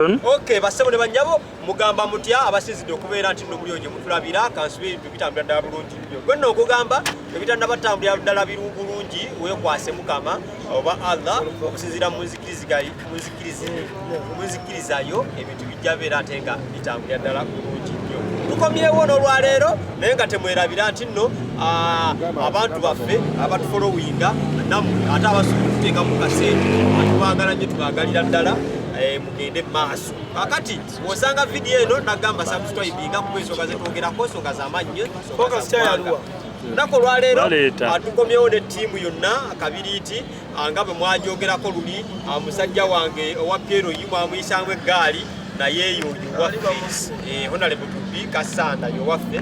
Okay, basebo ne banyabo mugamba mutya abasinzidde okubeera nti nno mulyo gye mutulabira kansube ebintu bitambula ddala bulungi nnyo. Gwe nno okugamba ebitanda batambulira ddala bulungi weekwase Mukama oba Allah okusinziira mu nzikirizayo ebintu bijja beera ate nga bitambulira ddala bulungi nnyo. Tukomyewo n'olwaleero naye nga temwerabira nti nno abantu baffe abatufolowinga nammwe ate abasobola okuteeka mu kasente atubaagala nnyo tubaagalira ddala mugende maaso. Kakati osanga video eno nagamba subscribinga kwesonga zetwogerako ensonga z'amannyo focus kyayalwa nako lwaleero atukomyewo ne ttiimu yonna Kabiriiti nga bwe mwajogerako luli musajja wange owa Piero yimwamuyisangwa eggaali naye eyo waffe Honorable Tubi Kasanda yowaffe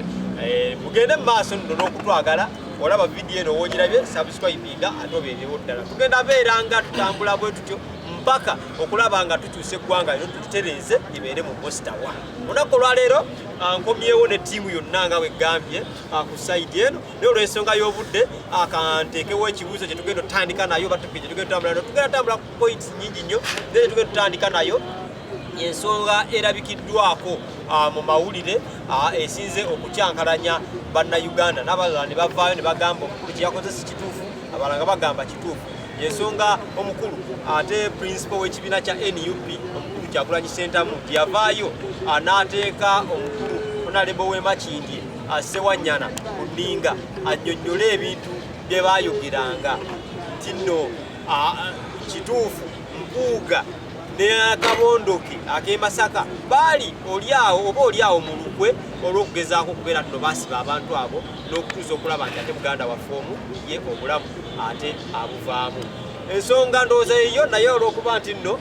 mugende mu maaso nno n'okutwagala olaba video eno wogirabye subscribinga ate obeerewo ddala tugenda beeranga tutambula bwe tutyo mpaka okulaba nga tukyuse eggwanga lino tulitereeze libeere mu posta wa olunaku olwaleero nkomyewo ne ttiimu yonna nga bwegambye ku sayidi eno naye olw'ensonga y'obudde akanteekewo ekibuuzo kye tugenda otandika nayo batugenda tugenda tambula ku points nnyingi nnyo naye tugenda otandika nayo ensonga erabikiddwako mu mawulire esinze okukyankalanya bannayuganda n'abalala ne bavaayo ne bagamba omukulu kye yakoze si kituufu abalala nga bagamba kituufu ensonga omukulu ate principal w'ekibiina kya NUP omukulu Kyagulanyi Ssentamu yavaayo n'ateeka omukulu Honorable Wemakindye Ssewanyana ku nninga annyonnyole ebintu bye baayogeranga nti nno kituufu Mpuuga ne Kabondoke ak'e Masaka baali oliawo oba oliawo mu lukwe olw'okugezaako okubeera nno basiba abantu abo n'okutuusa okulaba nti ate muganda waffe omu ye obulamu ate abuvaamu. Ensonga ndowooza eyo naye olw'okuba nti nno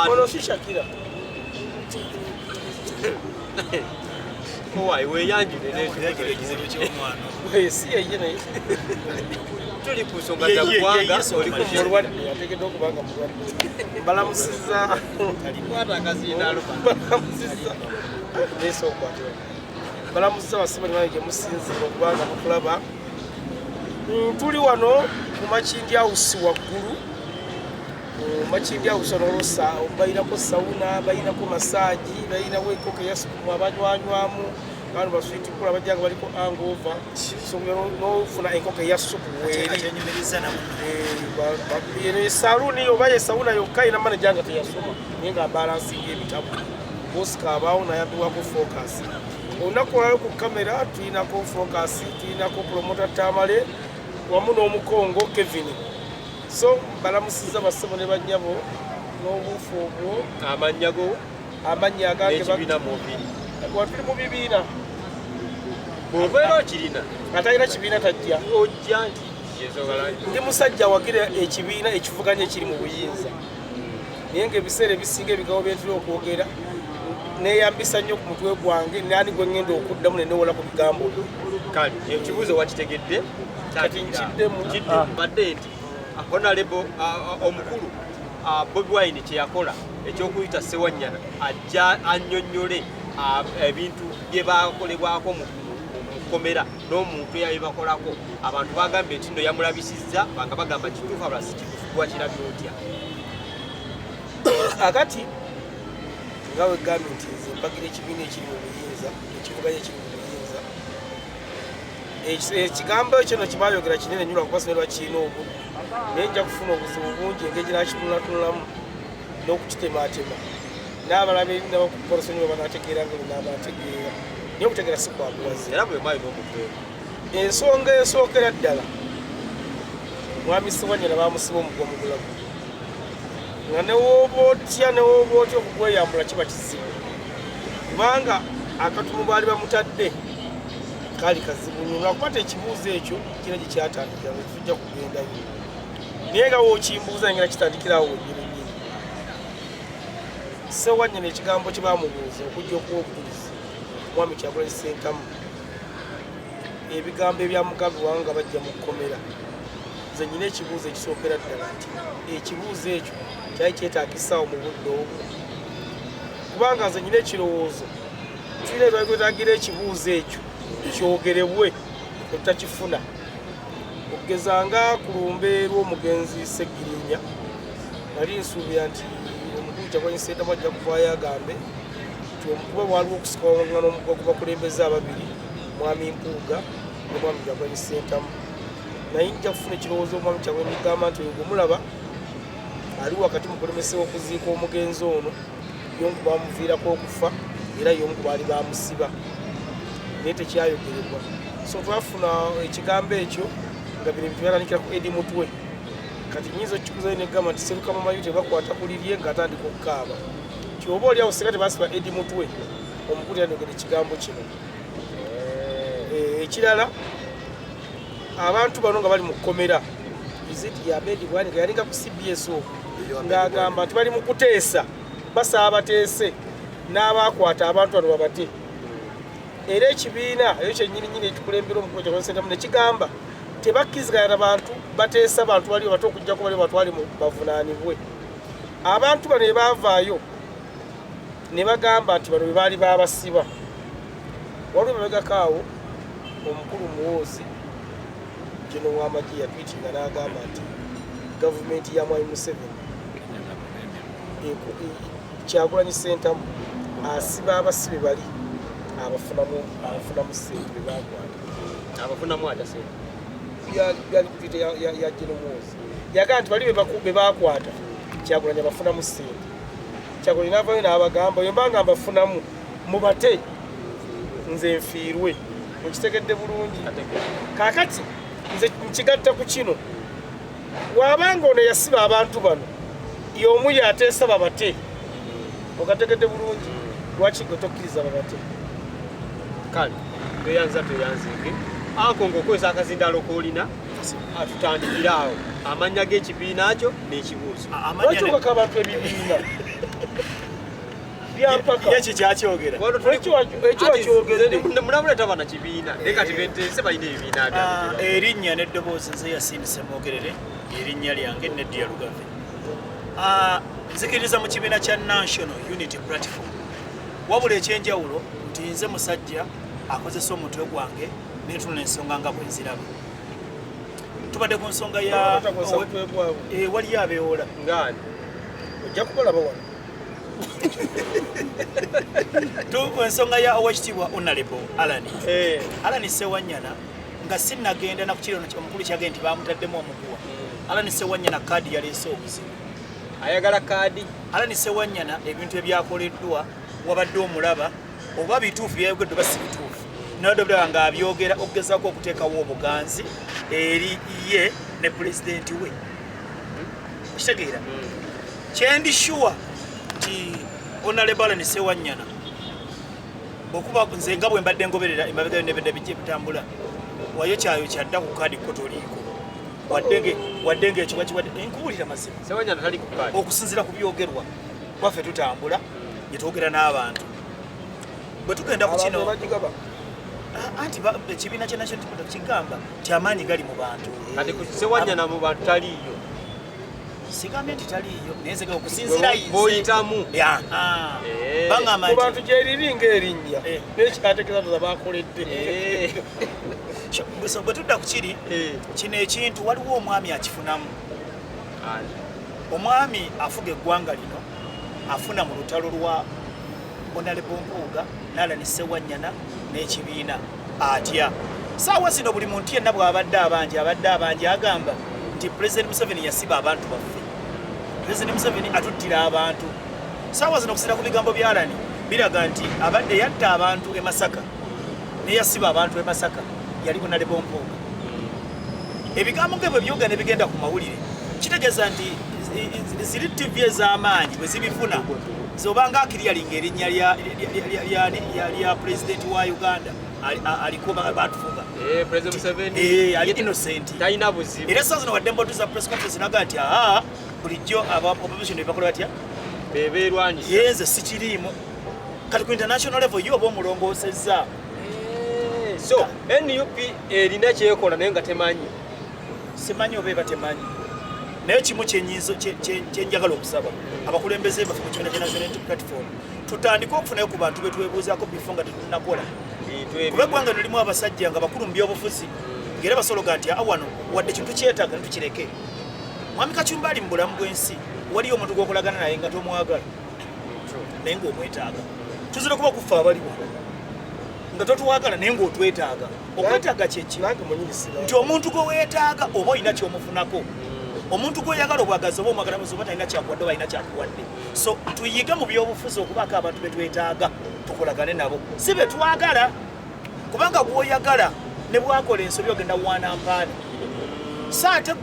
ono si Shakira owayi weeyanjule n'ekizibu ky'omwana si yeye naye tuli ku nsonga za ggwanga oli ku mulwadde ateekeddwa okubanga mulwadde mbalamusizza mbalamusizza basiba nimanyi gye musinzira okubanga mukulaba tuli wano ku Makindye House waggulu Makindye House n'olosa bayinako sawuna bayinako masaaji bayinawo enkoko eyasukumu abanywanywanu abantu baswitikula bajjanga baliko hangover so n'ofuna enkoko eyasuku weeri saluni oba ye sawuna yokka ina manager nga teyasoma naye nga balansinga ebitabu Oscar abaawo nayambibwako focus olunaku olwaleero ku kamera tulinako focus tulinako promoter Tamale wamu n'omukongo Kevin so balamusizza bassebo ne bannyabo n'obuufu obwo amannya agange watuli mu bibiina bw'obeera okirina atalina kibiina tajja ojja nti ndi musajja wagira ekibiina ekivuganya ekiri mu buyinza naye ng'ebiseera ebisinga ebigambo bye ntera okwogera neeyambisa nnyo ku mutwe gwange nani gwe ŋŋenda okuddamu ne newola ku bigambo kale ekibuuzo wakitegedde kati nkiddemu badde nti Honorable omukulu Bobi Wine kye yakola ekyokuyita Ssewanyana ajja annyonnyole ebintu bye bakolebwako mu kkomera n'omuntu eyabe bakolako abantu bagambye nti nno yamulabisizza banga bagamba kituufu abalala si kituufu gwakirabye otya akati nga wegambye nti nze mpagira ekibiina ekiri mu buyinza ekivuganya ekiri mu buyinza ekigambo ekyo no kibayogera kinene nnyo lwakuba sinelwa kirina obudde naye nja kufuna obuzibu bungi engeri nakitunulantunulamu n'okukitematema n'abalaba ebinaba ku porosonyi bwe banategeera nga bwenaabategeera naye okutegeera si kwabuwaze era bwe mwali n'omutwe ensonga esookera ddala mwami Ssewanyana baamusiba omugwa mu bulago nga newooba otya okugweyambula kiba kizibu kubanga akatumu baali bamutadde kaali kazibu nnyo lwakuba ti ekibuuzo ekyo kina gye kyatandikira nga tujja kugendayo naye nga wookimbuuza ngera kitandikirawo wennyininyini Ssewanyana ekigambo kye baamubuuza okujja okuwa obujulizi mwami Kyagulanyi Ssentamu ebigambo ebyamugambibwa nga bajja mu kkomera nze nnyina ekibuuzo ekisookera ddala nti ekibuuzo ekyo kyali kyetaagisaawo mu budde obwo kubanga nze nnyina ekirowoozo tulina twetagira ekibuuzo ekyo kyogerebwe otakifuna okugeza nga ku lumbe lw'omugenzi Ssegirinya nali nsuubira nti omukulu omwami Kyagulanyi Ssentamu ajja kuvaayo agambe nti omukuba waliwo okusikawangana ku bakulembeze ababiri mwami Mpuuga ne mwami Kyagulanyi Ssentamu naye nja kufuna ekirowoozo omwami Kyagulanyi mugamba nti oyo gumulaba ali wakati mukulemese okuziika omugenzi ono y'omu bamuviirako okufa era y'omu ku baali bamusiba naye tekyayogerebwa so twafuna ekigambo ekyo nga bino byatandikira ku Eddie Mutwe kati nyinza okikuzayo negamba nti Sserukama Mayu tebakwata ku lirye ng'atandika okukaaba ti oba oli awo singa tebasiba Eddie Mutwe omukulu yandogera ekigambo kino ekirala abantu bano nga bali mu kkomera iziti ya Abedi Bwani nga yalinga ku CBS ng'agamba nti bali mu kuteesa basaba bateese n'abakwata abantu bano babate era ekibiina eyo kyennyininyini ekikulembera omukulu Kyagulanyi Ssentamu ne kigamba tebakkiziganya abantu bateesa abantu bali bato okujjako bali batwale mu bavunaanibwe abantu bano baavaayo ne bagamba nti bano be baali babasiba waliwo bebegakaawo omukulu Muwoozi Jeno w'amagye yatwitinga n'agamba nti gavumenti ya Mwai Museveni Kyagulanyi Ssentamu asiba abasibe bali abafunamu ssente be bakwata abafunamu ata ssente yali kutwita ya Jeno Muwoozi yagamba nti bali be bakwata Kyagulanyi abafunamu ssente Kyagulanyi n'avaayo n'abagamba oyo mbanga mbafunamu mubate nze nfiirwe mukitegedde bulungi kaakati nze nkigatta ku kino wabanga ono yasiba abantu bano y'omu yateesa babate okategedde bulungi lwaki gwe tokkiriza babate kale toyanzike ako ng'okozesa akazindaalo k'olina atutandikira awo amannya g'ekibiina kyo n'ekibuuzo lwaki okaka abantu ebibiina ekyo kyakyogera mulabula tabana kibiina naye kati benteese balina ebibiina erinnya n'eddoboozi nze yasindise mwogerere erinnya lyange Neddi Lugave nzikiriza mu kibiina kya National Unity Platform wabula ekyenjawulo nti nze musajja akozesa omutwe gwange netunula ensonga nga bwe nziraba tubadde ku nsonga ya waliyo abeewola ngaani ojja kubalaba wano ku ensonga ya owekitiibwa Honorable Alani Ssewanyana nga sinnagenda nakukirano omukulu kyagenda nti bamutaddemu omuguwa Alani Ssewanyana kaadi yaleese obuzibu ayagala kaadi Alani Ssewanyana ebintu ebyakoleddwa wabadde omulaba oba bituufu byayogeddwa basi bituufu n'odobera nga abyogera okugezaako okuteekawo obuganzi eri ye ne pulezidenti we okitegeera kyendi sure nti Honorable Alani Ssewanyana okuba nze nga bwe mbadde ngoberera emabega n'ebedde bijje bitambula wayo kyayo kyadda ku kaadi ko toliiko wadde ng'ekyo bakiwadde enkubuulira mazima Ssewanyana tali ku kaadi okusinziira ku byogerwa waffe tutambula gye twogera n'abantu bwe tugenda ku kino anti ekibiina kya National Unity kigamba nti amaanyi gali mu bantu kati ku Ssewanyana mu bantu taliiyo sigambye nti taliiyo naye nzega okusinziira boyitamu mu bantu gyeriri ng'erinnya nekyategeeza bakoledde bwe tudda ku kiri kino ekintu waliwo omwami akifunamu omwami afuga eggwanga lino afuna mu lutalo lwa Honorable Mpuuga n'Alani Ssewanyana n'ekibiina atya saawa zino buli muntu yenna bw'abadde abangi agamba nti President Museveni yasiba abantu baffe President Museveni atuttira abantu saawa zino okusinziira ku bigambo bya Alani biraga nti abadde yatta abantu e Masaka ne yasiba abantu e Masaka yali Honorable Mpuuga ebigambo bwe byogera ne bigenda ku mawulire kitegeeza nti ziri TV ez'amaanyi bwe zibifuna zobanga akiryalinga erinnya lya President wa Uganda aliko batufuga President Museveni ali innocent talina buzibu era saa zino wadde mbotuza press conference naga nti bulijjo opposition ebakola batya bebeerwanyisa yenze sikiriimu kati ku international level yo oba omulongoosezza so NUP erina kyekola naye nga temanyi simanyi oba eba temanyi naye kimu kyenjagala okusaba abakulembeze baffe mu kibiina kya National Unity Platform tutandike okufunayo ku bantu betwebuuzaako bifo nga tetunakola kuba eggwanga lirimu abasajja nga bakulu mu byobufuzi ng'era basologa nti wano wadde kintu kyetaaga netukireke mwami Kachumba ali mu bulamu bw'ensi waliyo omuntu gwokolagana naye nga tomwagala naye ngaomwetaaga tuzira kuba kufa abaliwo nga totwagala naye ngaotwetaaga okwetaaga kyeki nti omuntu gwe weetaaga oba olina kyomufunako omuntu gweyagala obwagazi oba omwagala muzi oba talina kyakuwadde oba alina kyakuwadde so tuyiga mu byobufuzi okubaako abantu betwetaaga tukolagane nabo si betwagala kubanga gwoyagala ne bwakola ensobi ogenda wanampaani so ate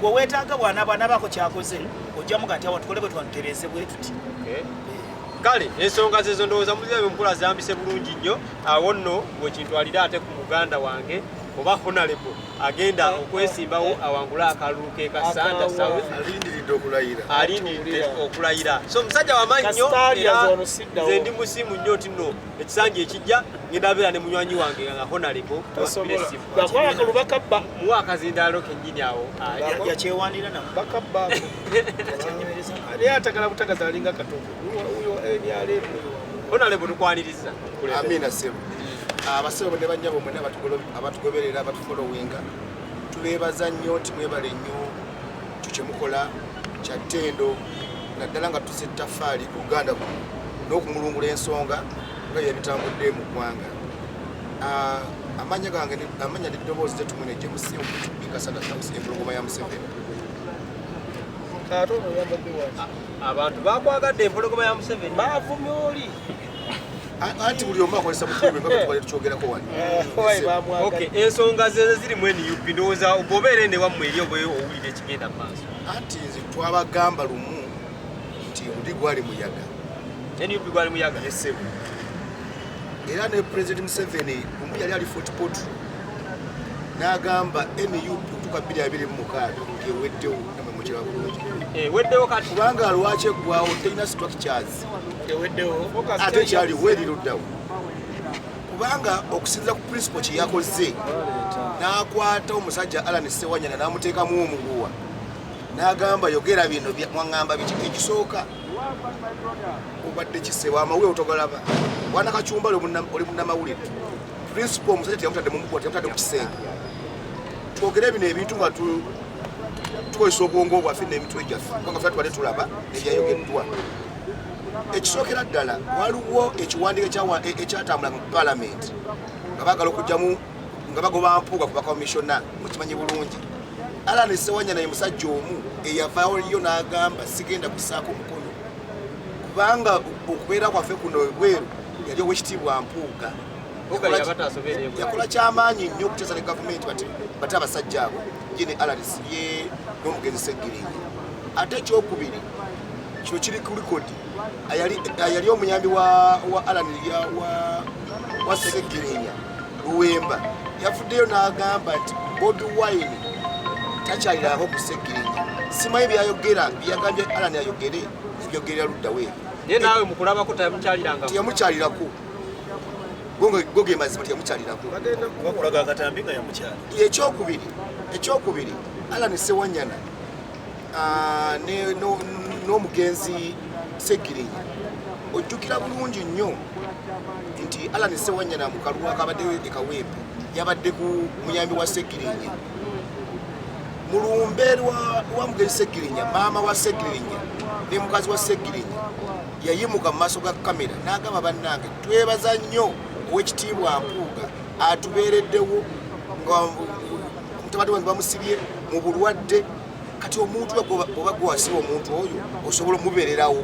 gweweetaaga bwanaabako kyakoze ojjamuga nti awa tukole bwe twanutereze bwe tuti kale ensonga zezo ndowooza muzibe mukula zambise bulungi nnyo awo nno bwekintwalira ate ku muganda wange oba honorable agenda okwesimbawo awangule akalulu ke kasanda south alindiridde okulayira so musajja wamaanyi nnyo era nze ndi musimu nnyo ti nno ekisanja ekijja ngenda beera ne munywanyi wange nga honorable muwa akazindaalo kennyini awo yakyewandira namo naye atagala butagaza alinga katogo honorable tukwaniriza amina sebo abasebo ne banyabo mwena abatugoberera abatufollowinga tubeebaza nnyo nti mwebale nnyo kyemukola kya ttendo naddala nga tusa ettaffaali ku Uganda n'okumulungula ensonga nga yebitambudde mu ggwanga amanya n'eddoboozi tetumwene gyemusimu bikasana empologoma ya Museveni abantu bakwagadde empologoma ya Museveni baavumye oli anti buli omu akozesa mukiibe nga twali tukyogerako wano okay ensonga ze zirimu NUP ndowooza obeera ende wammwe eri oba owulira ekigenda mu maaso anti nze twabagamba lumu nti oli gwali muyaga NUP gwali muyaga esebo era ne President Museveni lumu yali ali Fort Portal n'agamba NUP okutuuka 2026 eweddewo namwe mukira bulungi weddewo kati kubanga lwaki eggwawo terina structures ate kyali weriruddawo kubanga okusinziira ku principle kye yakoze n'akwata omusajja Alan Sewanyana n'amuteekamu omuguwa n'agamba yogera bino mwaŋŋamba biki ekisooka obadde kisebo amawulire otogalaba wana kacumba oli munnamawulire principle omusajja teyamutadde mu muguwa teyamutadde mu kisenge twogere bino ebintu nga tukozesa obwongo bwaffe n'emitwe gyaffe kubanga ffe tubadde tulaba ebyayogeddwa ekisookera ddala waliwo ekiwandiiko ekyatambula mu paalamenti nga baagala okugjamu nga bagoba mpuuga ku bakomishona mukimanyi bulungi Alan Sewanyana ye musajja omu eyavaayo n'agamba sigenda kusaako mukono kubanga okubeera kwaffe kuno ebweru yali owekitiibwa mpuuga yakola kyamaanyi nnyo okuteesa ne gavumenti bate abasajja abo ye ne Alan ye n'omugenzi Seggirinya ate ekyokubiri kino kiri ku likodi ayali omuyambi wa Alan wa Seggirinya Luwemba yavuddeyo n'agamba nti Bobi Wine takyalirako ku Seggirinya simanyi byayogera byagambye Alan ayogere ebyogerera luddawo ebyo naye naawe mukulabako teyamukyalirako goge mazima teyamukyalirako bakulaga akatambi nga yamukyali ekyokubiri Alan Sewanyana n'omugenzi Seggirinya ojjukira bulungi nnyo nti Alan Sewanyana mu kalulu akabaddeyo e Kawempe yabadde ku muyambi wa Seggirinya mu lumbe lwa mugenzi Seggirinya maama wa Seggirinya ne mukazi wa Seggirinya yayimuka mu maaso ga kamera n'agamba bannange twebaza nnyo ow'ekitiibwa Mpuuga atubeereddewo nga mutabani wange bamusibye mu bulwadde kati omuntu oba gwasiba omuntu oyo osobola omubeererawo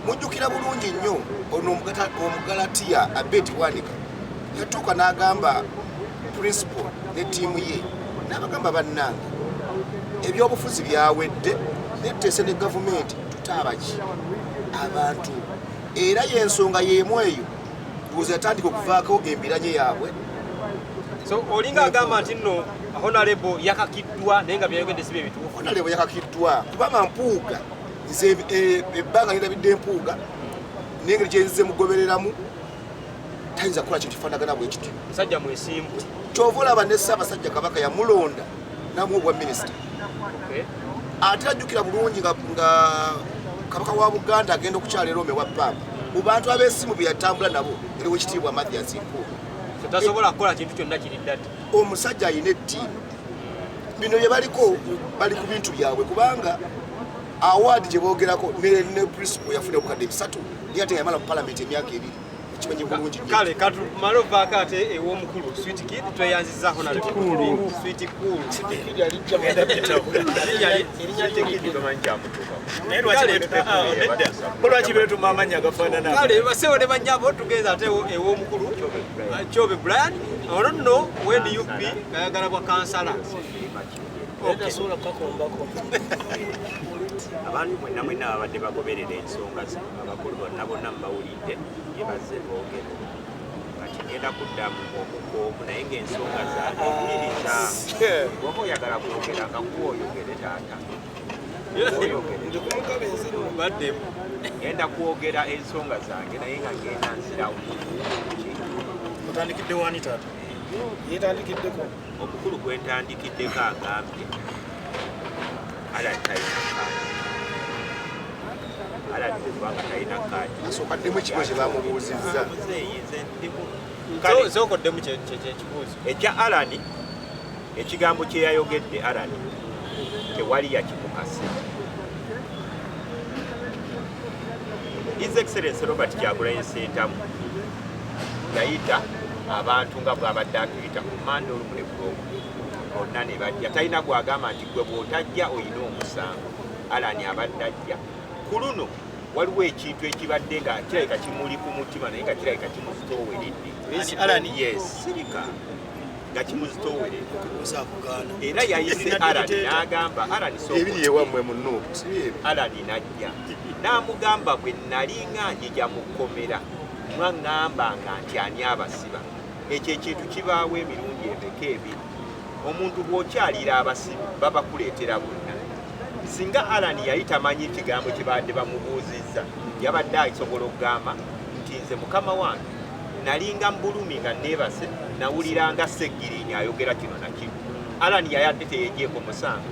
mujjukira bulungi nnyo ono omugalatiya Abedi Wanika yatuuka n'agamba principal ne ttiimu ye n'abagamba bannange ebyobufuzi byawedde netteese ne gavumenti tutaabaki abantu era y'ensonga y'emu eyo buuzi yatandika okuvaako embiranye yaabwe so olinga agamba nti nno honorable yakakiddwa naye nga byayogedde si bye bituufu honorable yakakiddwa kubanga Mpuuga nze ebbanga nirabidde Mpuuga n'engeri gyenzize mugobereramu tayinza kukola kintu kifaanagana bwe kityo musajja mwesimbu kyova olaba ne Ssaabasajja Kabaka yamulonda namu obwa minisita ate ajjukira bulungi nga Kabaka wa Buganda agenda okukyala Rome wa Papa mu bantu ab'essimu bye yatambula nabo eriwo ekitiibwa Mathias Mpuuga tasobola kukola kintu kyonna kiri ddati omusajja alina ettiimu bino bye baliko bali ku bintu byabwe kubanga award gye boogerako ne principal yafuna obukadde 3 yate yamala mu parliament emyaka 2 kimanyi bulungi kale katumale ovaako ate ew'omukulu Sweet Kid tweyanzizzaako nale Sweet Cool lwaki beetuma amannya agafaanana kale basewo ne bannyabo tugenza ate ew'omukulu Chobe Brian ono nno WNUP kayagala bwa kansala tasobola kukakombako abantu mwenna babadde bagoberera ensonga abakulu bonna mbawulidde gye bazze boogera kati ngenda kuddamu okukoku naye ng'ensonga zaewuliriza bwoba oyagala kwogera nga kuwoyogere taata baddemu ngenda kwogera ensonga zange naye nga ngenda nzirawo otandikidde wani taata yetandikiddeko omukulu gwentandikiddeko agambye ala talina kaadi ala kubanga talina kaadi asookaddemu ekibuuzo kye bamubuuzizza zokoddemu kyekibuuzo ekya alani ekigambo kye yayogedde alani tewali yakimukase His Excellency Robert Kyagulanyi Ssentamu yayita abantu nga bw'abadde atuyita ku mmanda olumu ne bulomu bonna ne bajja talina gwagamba nti gwe bw'otajja oyina omusango alani abadde ajja ku luno waliwo ekintu ekibadde nga kirabika kimuli ku mutima naye nga kirabika kimuzitooweredde Alani yes sirika nga kimuzitooweredde era yayise alani n'agamba alani ebiri ewammwe munno alani n'ajja n'amugamba bwe nalinga njija mu kkomera mwaŋŋambanga nti ani abasiba ekyo ekintu kibaawo emirundi emeka ebiri omuntu bw'okyalira abasibi babakuleetera bonna singa alani yali tamanyi ekigambo kye badde bamubuuzizza yabadde asobola okugamba nti nze mukama wange nalinga mbulumi nga neebase nawuliranga Seggirinya ayogera kino na kino alani yayadde teyejeeko musango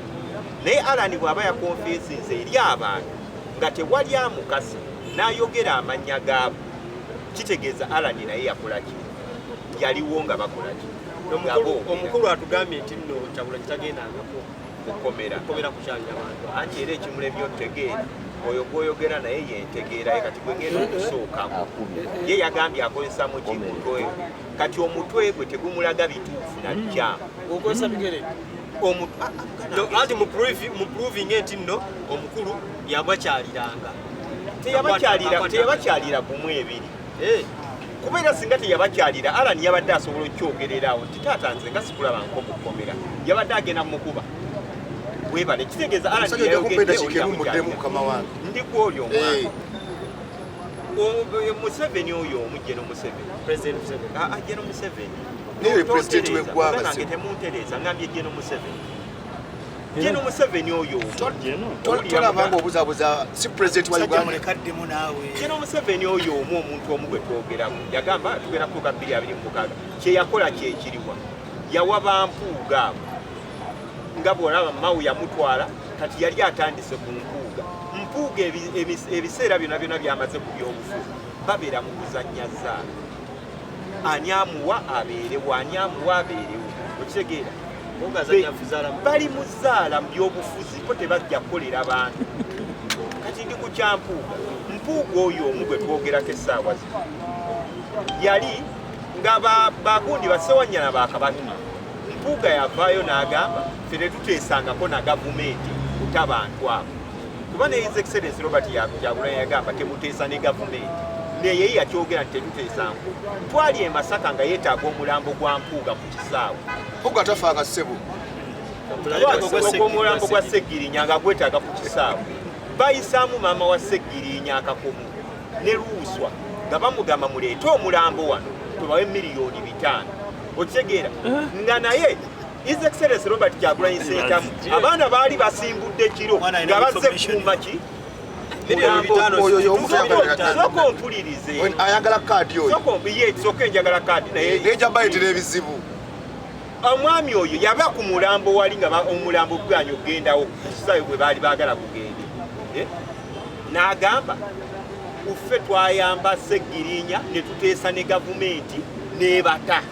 naye alani bw'aba yakonfeesinze eri abantu nga tewali amukase n'ayogera amannya gaabo kitegeeza alani naye yakolaki yaliwo nga bakolaki omukulu atugambye nti nno Kyagulanyi tagendangako kukomera kukyalira abantu anti era ekimulemye otegeera oyo gwoyogera naye yentegeera ye kati gwengenda okusookako ye yagambye akozesamu kimutwe kati omutwe gwe tegumulaga bituufu najjamu okozesa bigere anti muproving nti nno omukulu yabakyaliranga teyabakyalira gumu ebiri kubeera singa teyabakyalira alani yabadde asobola okyogererawo nti taata nze nga sikulabanko mukomera yabadde agenda mukuba webale kitegeeza alani yayogeddemuddemu mukama wange ndi kwoli omwana Museveni oyo omu General Museveni General Museveni niwe president w'eggwanga nange temuntereza ngambye General Museveni General Museveni oyo tolabanga obuzaabuza si president wa Uganda mulekaddemu naawe General Museveni oyo omuntu omu gwe twogerako yagamba tugenda kutuuka 2026 kye yakola kyekiriwa yawa bampuuga abo nga bw'olaba Mawu yamutwala kati yali atandise ku mpuuga ebiseera byonna byonna byamaze ku byobufuzi babeera mu kuzannya zzaala ani amuwa abeerewo ani amuwa abeerewo okitegeera bali mu zzaala mu byobufuzi po tebajja kukolera bantu kati ndi ku kyampuuga mpuuga oyo omu gwe twogerako essaawa zino yali nga bagundi Basewanyana bakabaka mpuuga yavaayo n'agamba ffe tetuteesangako na gavumenti kuta bantu abo kuba ne His Excellency Robert Kyagulanyi yagamba temuteesa ne gavumenti naye yakyogera nti tetuteesanko twali e Masaka nga yeetaaga omulambo gwa mpuuga mu kisaawe mpuuga tafaanga ssebo omulambo gwa Seggirinya nga gwetaaga ku kisaawe bayisaamu maama wa Seggirinya akakomo ne Luuswa nga bamugamba muleete omulambo wano tubawe miliyoni 5 okitegeera nga naye His Excellency Robert Kyagulanyi Ssentamu abaana baali basimbudde kiro nga bazze kuuma ki sooka ompulirize ayagala kaadi oyo sooka enjagala kaadi naye neja bayitira ebizibu omwami oyo yaba ku mulambo wali nga omulambo gwanyu ogendawo kisaawe bwe baali baagala kugende n'agamba uffe twayamba Seggirinya ne tuteesa ne gavumenti n'ebata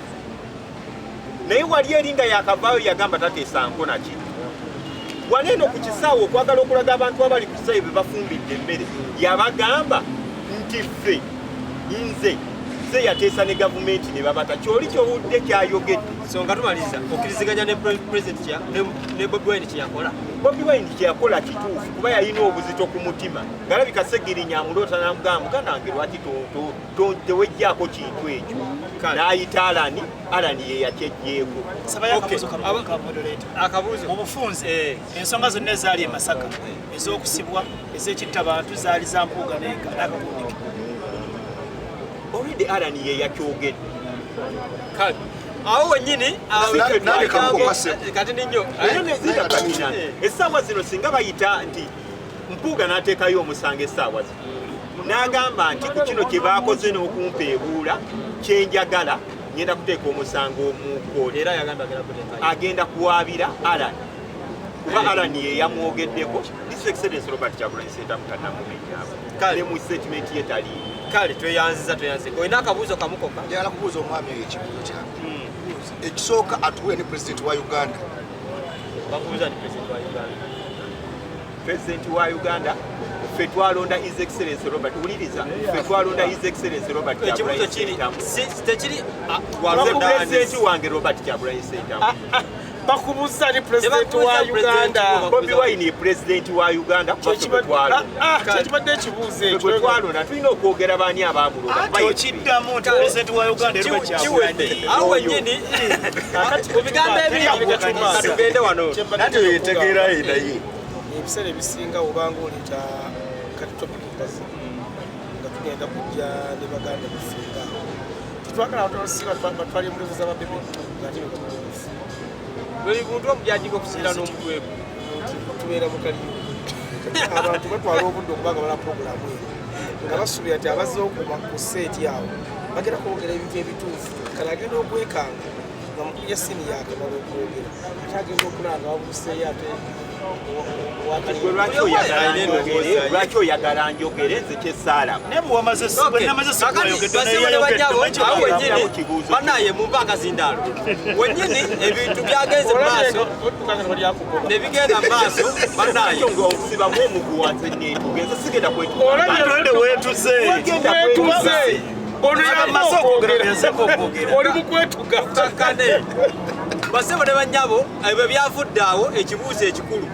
naye wali eringa yakavaayo yagamba tateesa nko naki waneno ku kisaawe okwagala okulaga abantu abali ku kisaawe be bafumbidde emmere yabagamba nti ffe nze yateesa ne gavumenti ne babata kyoli kyowudde kyayogedde so nga tumaliriza okkiriziganya ne president ne Bobi Wine kyeyakola Bobi Wine kyeyakola kituufu kuba yalina obuzito ku mutima ngalabika Segirinya amuloota n'amugamba muganange lwaki tewejjaako kintu ekyo n'ayita Alani ye yakyejjeeko. Akabuuzo obufunze ensonga zonna ezaali e Masaka ez'okusibwa ez'ekittabantu zaali za Mpuuga n'akatundike already Alani ye yakyogedde awo wennyini kati ninyo essaawa zino singa bayita nti Mpuuga n'ateekayo omusango essaawa zino n'agamba nti ku kino kye baakoze n'okumpeebuula kyenjagala ngenda kuteeka omusango omukooli era yagamba agenda kuwaabira Alani kuba Alani ye yamwogeddeko His Excellency Robert Kyagulanyi Ssentamu tannamumenyaako kale mu statement ye taliimu kale tweyanziza olina akabuuzo kamukoka njagala kubuuza omwami oyo ekibuuzo kyange ekisooka atuwe ne pulezidenti wa Uganda bakubuuza ni pulezidenti wa Uganda ffe twalonda His Excellency Robert wuliriza ffe twalonda His Excellency Robert ekibuuzo kiri tekiri pulezidenti wange Robert Kyagulanyi Ssentamu bakubuuza ni pulezidenti wa Uganda Bobi Wine ye pulezidenti wa Uganda kyekibadde ekibuuzo ekyo twalonda tulina okwogera baani abaamulonda okiddamu nti pulezidenti wa Uganda kiwedde awo wennyini ku bigambo ebiri tugende wano nate yetegeerayo naye ebiseera ebisinga obanga oleeta kati topikikazi nga tugenda kujja ne baganda businga titwagala batolosiba batwali emulezo z'ababebe ngate betubuuzi buli muntu omujajinga okusiira n'omutwe tubeera mukaliyo abantu batwala obudde okubanga bala puroguramu eyo nga basuubira nti abazze okuma ku seeti awo bagenda kwogera ebintu ebituufu kale agenda okwekanga nga mukubya sini yakamala okwogera ate agenda okulanga wabuuseeyo ate lwaki oyagala njogere nze kyesaalamu banaye mumpa akazindaalo wennyini ebintu byagenze mumaaso ne bigenda mumaaso banaye okusibamu omuguwa nze netugenze sigenda oli mukwetuga kane basebo ne banyabo ebyo byavudde awo ekibuuzo ekikulu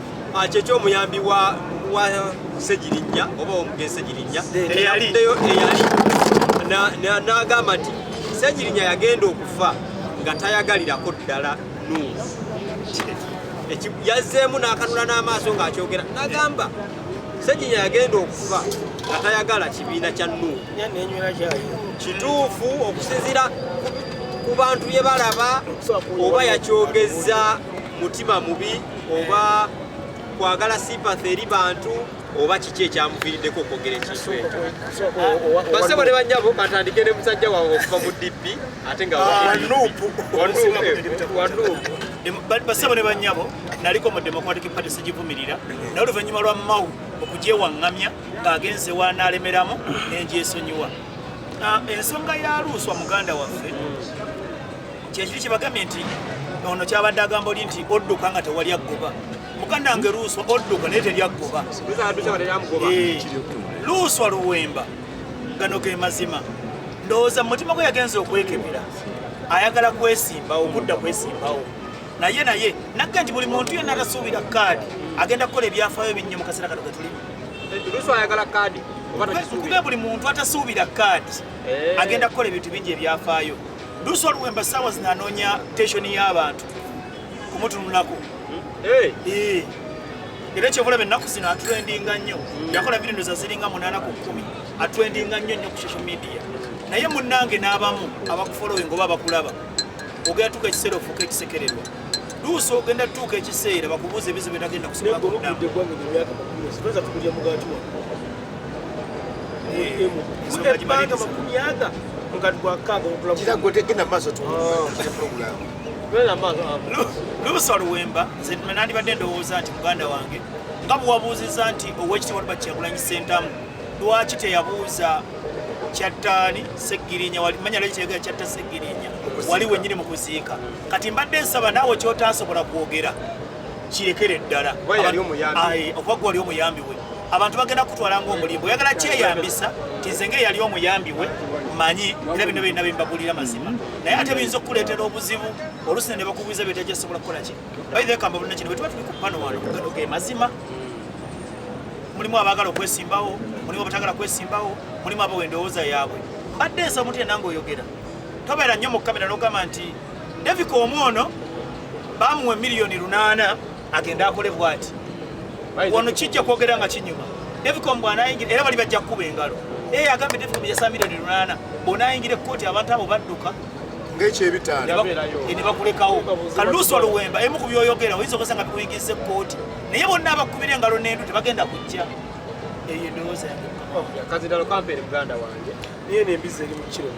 kyekyomuyambi wa Segirinya oba omugenzi Segirinya eyaliddeyo n'agamba nti Segirinya yagenda okufa nga tayagalirako ddala Nuupu yazzeemu n'akanula n'amaaso ng'akyogera n'agamba Segirinya yagenda okufa nga tayagala kibiina kya Nuupu kituufu okusinziira ku bantu bye balaba oba yakyogeza mutima mubi oba kwagala sympathy eri bantu oba kiki ekyamuviiriddeko okwogera ekintu ekyo basebo ne banyabo katandike ne musajja waabwe okuva mu DP ate nga Nuupu basebo ne banyabo naliko mu Democratic Party sigivumirira naye oluvannyuma lwa Mao okugyewaŋŋamya ng'agenze wanalemeramu n'engyesonyiwa ensonga ya Luuswa muganda waffe kyekiri kibagambye nti ono kyabadde agamba oli nti odduka nga tewali aggoba muganda wange Luuswa odduka naye teri aggoba Luuswa Luwemba gano ge mazima ndowooza mu mutima gwe yagenze okwekebera ayagala kwesimbawo okudda kwesimbawo naye nagga nti buli muntu yenna atasuubira kaadi agenda kukola ebyafaayo binnyo mu kaseera kano getulimu kuba buli muntu atasuubira kaadi agenda kukola ebintu bingi ebyafaayo Luuswa Luwemba ssaawa zino anoonya teshoni y'abantu kumutunulako era ekyobulabe ennaku zino atrendinga nnyo yakola vidiyo za ziringa 8 ku 10 atrendinga nnyo ku social media naye munnange n'abamu abakufolowing oba abakulaba ogenda tuuka ekiseera ofuuka ekisekererwa Luuswa ogenda tuuka ekiseera bakubuuza ebizibu etagenda kusimako Luuswa Luwemba nze nandibadde ndowooza nti muganda wange nga bwewabuuzizza nti Oweekitiibwa Robert Kyagulanyi Ssentamu lwaki teyabuuza kyattaani Segirinya manya lwaki kyegera kyatta Segirinya wali wennyini mu kuziika kati mbadde nsaba naawe ky'otaasobola kwogera kirekere ddala okuba gwali omuyambi we abantu bagenda kutwala ng'omulimbo oyagala kyeyambisa tinzenge yali omuyambi we manyi era bino birina bembagulira mazima naye ate biyinza okukuleetera obuzibu olusi ne bakubuuza byetegesobola kukola ki baithe kamba bulina kino bwe tuba tuli ku pano wano gano ge mazima mulimu abaagala okwesimbawo mulimu abatagala kwesimbawo mulimu abawa endowooza yaabwe mbadde nsa omuntu yenna ng'oyogera tobeera nnyo mu kamera n'ogamba nti David omwono bamuwa miliyoni 8 agenda akole bw'ati wano kijja kwogera nga kinyuma David bw'anaayingira era bali bajja kukuba engalo agambye David yasa miliyoni 8 bw'onaayingira ekkooti abantu abo badduka ng'ekyebitaano ne bakulekawo kaluusi oluwemba emu ku byoyogera oyinza okozesa nga bikuyingiza ekkooti naye bonna abakubira engalo n'endu tebagenda kujja eyo endowooza yange kazindalo kampere muganda wange niye nembizi eri mu kiro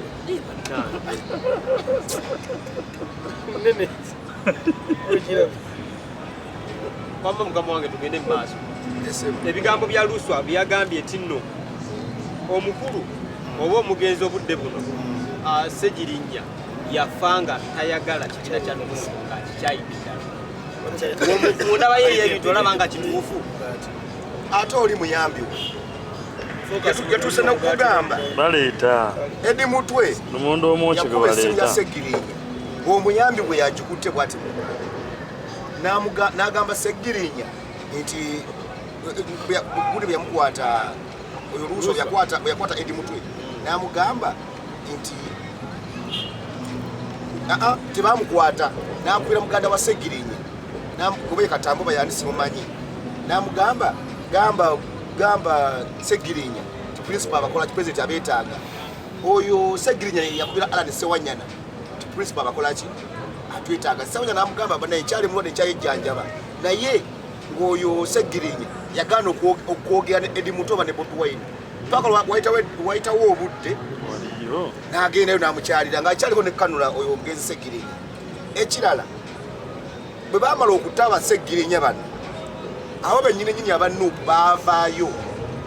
nene kwamba mugamba wange tugende mu maaso ebigambo bya Luswa byagambye eti nno omukulu oba omugenzi obudde buno Ssegirinnya yafanga tayagala kibiina kya Nuusunga kikyayimira omukunda ye ebintu olaba nga kituufu ate oli muyambi we yatuuse n'okugamba baleeta Edi Mutwe omuntu omu kye baleeta Ssegirinnya omuyambi bwe yagikutte bw'ati n'agamba Ssegirinnya nti guli bwe yamukwata oyo Luuso bwe yakwata Edi Mutwe n'amugamba nti tebamukwata n'akubira muganda wa Ssegirinnya kuba Katambo bayandisi mumanyi n'amugamba gamba Ssegirinnya ti principal abakola ki president abeetaaga oyo Ssegirinnya yakubira Alan Ssewanyana ti principal abakola ki atwetaaga Ssewanyana n'amugamba banaye kyali mulwadde kyayejjanjaba naye ng'oyo Ssegirinnya yagaana okwogera ne Edi Mutwe oba ne Bobi Wine paka wayitawo obudde n'agendayo n'amukyalira ng'akyaliko ne kanula oyo omugenzi Ssegirinnya ekirala bwe baamala okutaba Ssegirinnya bano abo bennyini aba Nuupu baavaayo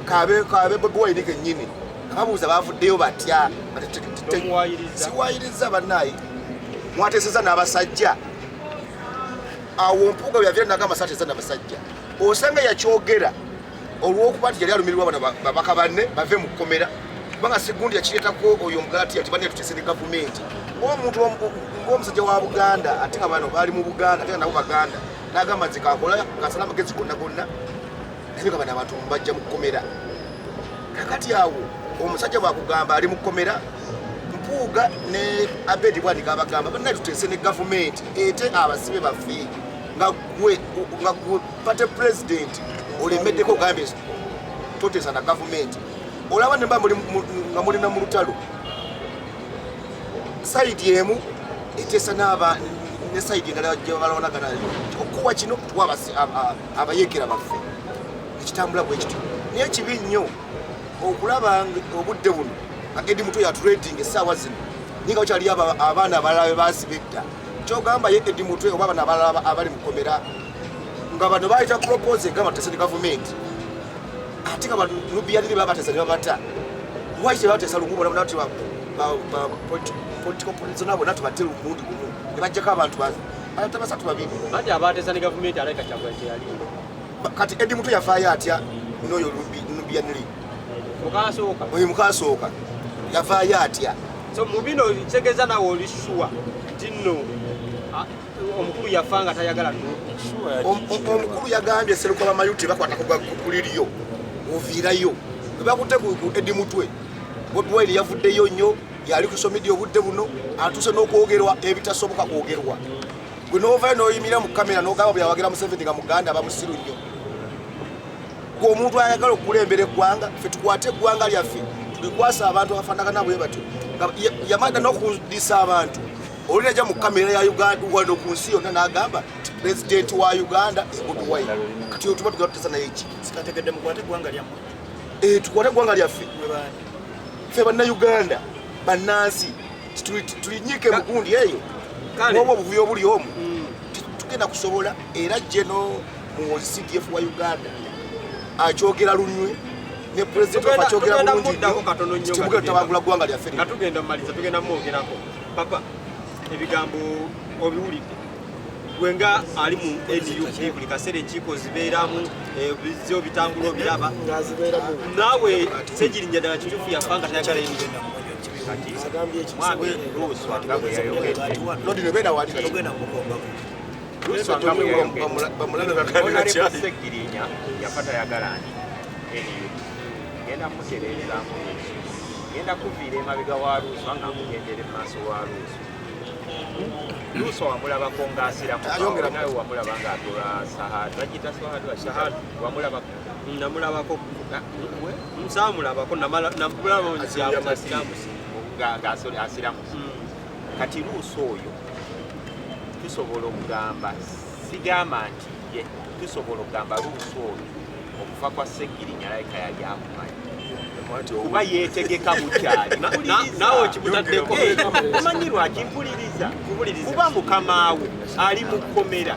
kabe Bobi Wine kennyini ababuuza baavuddeyo batya siwayiriza bannaayi mwateeseza n'abasajja awo mpuuga byavira nagamba saateesa n'abasajja osanga yakyogera olw'okuba nti yali alumirirwa bano babaka banne bave mu kkomera kubanga Segundi yakireetako oyo Omugalatiya nti banne tuteese ne gavumenti omuntu ng'omusajja wa Buganda ate nga bano baali mu Buganda ate nga nabo Baganda n'agamba nti kakola kasala amagezi gonna naye nga bano abantu bajja mu kkomera kakati awo omusajja bwakugamba ali mu kkomera Mpuuga ne Abedi bwanika abagamba banne tuteese ne gavumenti ete abasibe baffe nga gwe pate president olemeddeko ogambye toteesa na gavumenti olaba nemba nga mulina mu lutalo saidi emu eteesa ne saidi endala gye balonagana okuwa kino tuwa abayeekera baffe ekitambula bwe kityo naye kibi nnyo okulaba obudde buno Edi Mutwe yaturedinga essaawa zino ninga wakyaliyo abaana abalala bebaasiba edda kyogamba ye Edi Mutwe oba abaana abalala abali mu kkomera nga bano bayita propose nga bateese ne gavumenti ate nga balubyanire babateesa ne babata lwaki tebateesa lungu bona nti political prisoner bonna tubatte mulundi gumu ne bajjako abantu basatu babiri ati abateesa ne gavumenti alaika kyagula kyeyali kati Edi Mutwe yafaayo atya n'oyo lubyanire mukasooka yafaayo atya so mu bino kitegeeza nawe oli sure nti nno omukulu yafanga tayagala omukulu yagambye Sserukoba Mayuti bakwata kuliryo oviirayo webakutte ku Edi Mutwe Bobi Wine yavuddeyo nnyo yali ku somedia obudde buno atuuse n'okwogerwa ebitasoboka kwogerwa gwe n'ovaayo n'oyimira mu kamera n'ogamba byawagira Museveni nga muganda abamusiru nnyo gwe omuntu ayagala okulembera eggwanga ffe tukwate eggwanga lyaffe tulikwasa abantu abafaanagana bwe batyo yamada n'okudisa abantu olina ajja mu kamera ya Uganda wano ku nsi yonna n'agamba ti pulezidenti wa Uganda Bobi Wine kati otuba tugala tutesa naye ki sikategedde mukwate eggwanga lyammwe tukwate eggwanga lyaffe ffe bannayuganda bannansi tulinyike mugundi eyo n'obwo obuvuyo obuli omu tugenda kusobola era jeno mu CDF wa Uganda akyogera lunywe ne pulezidenti wafe akyogera bulungi timugenda tutabangula ggwanga lyaffe katugenda mumaliza tugenda mwogerako papa ebigambo obiwulidde gwenga ali mu NUP buli kaseera enkiiko zibeeramu bizio bitambulo biraba naawe Ssegirinnya ddala kituufu yafa nga tayagala emirimu mwami Luswa nga bwe yayogedde Lodi nebera wali Luswa nga bwe yayogedde Honorable Ssegirinnya yafa tayagala nti genda mutereezaamu genda kuviira emabega wa Luswa nga mugendera emaaso wa Luswa wamulabako ng'asiramu nawe wamulaba ng'atola sahadu bagita sahadu wamulabako namulabako nsaamulabako namulaba asiramu ng'asiramu kati Luswa oyo tusobola okugamba sigamba nti ye tusobola okugamba Luswa oyo okufa kwa Ssegirinnya alayika yali akumanyi kuba yeetegeka bukyali naawe okimutaddeko omanyi lwaki mpuliriza kuba mukama we ali mu kkomera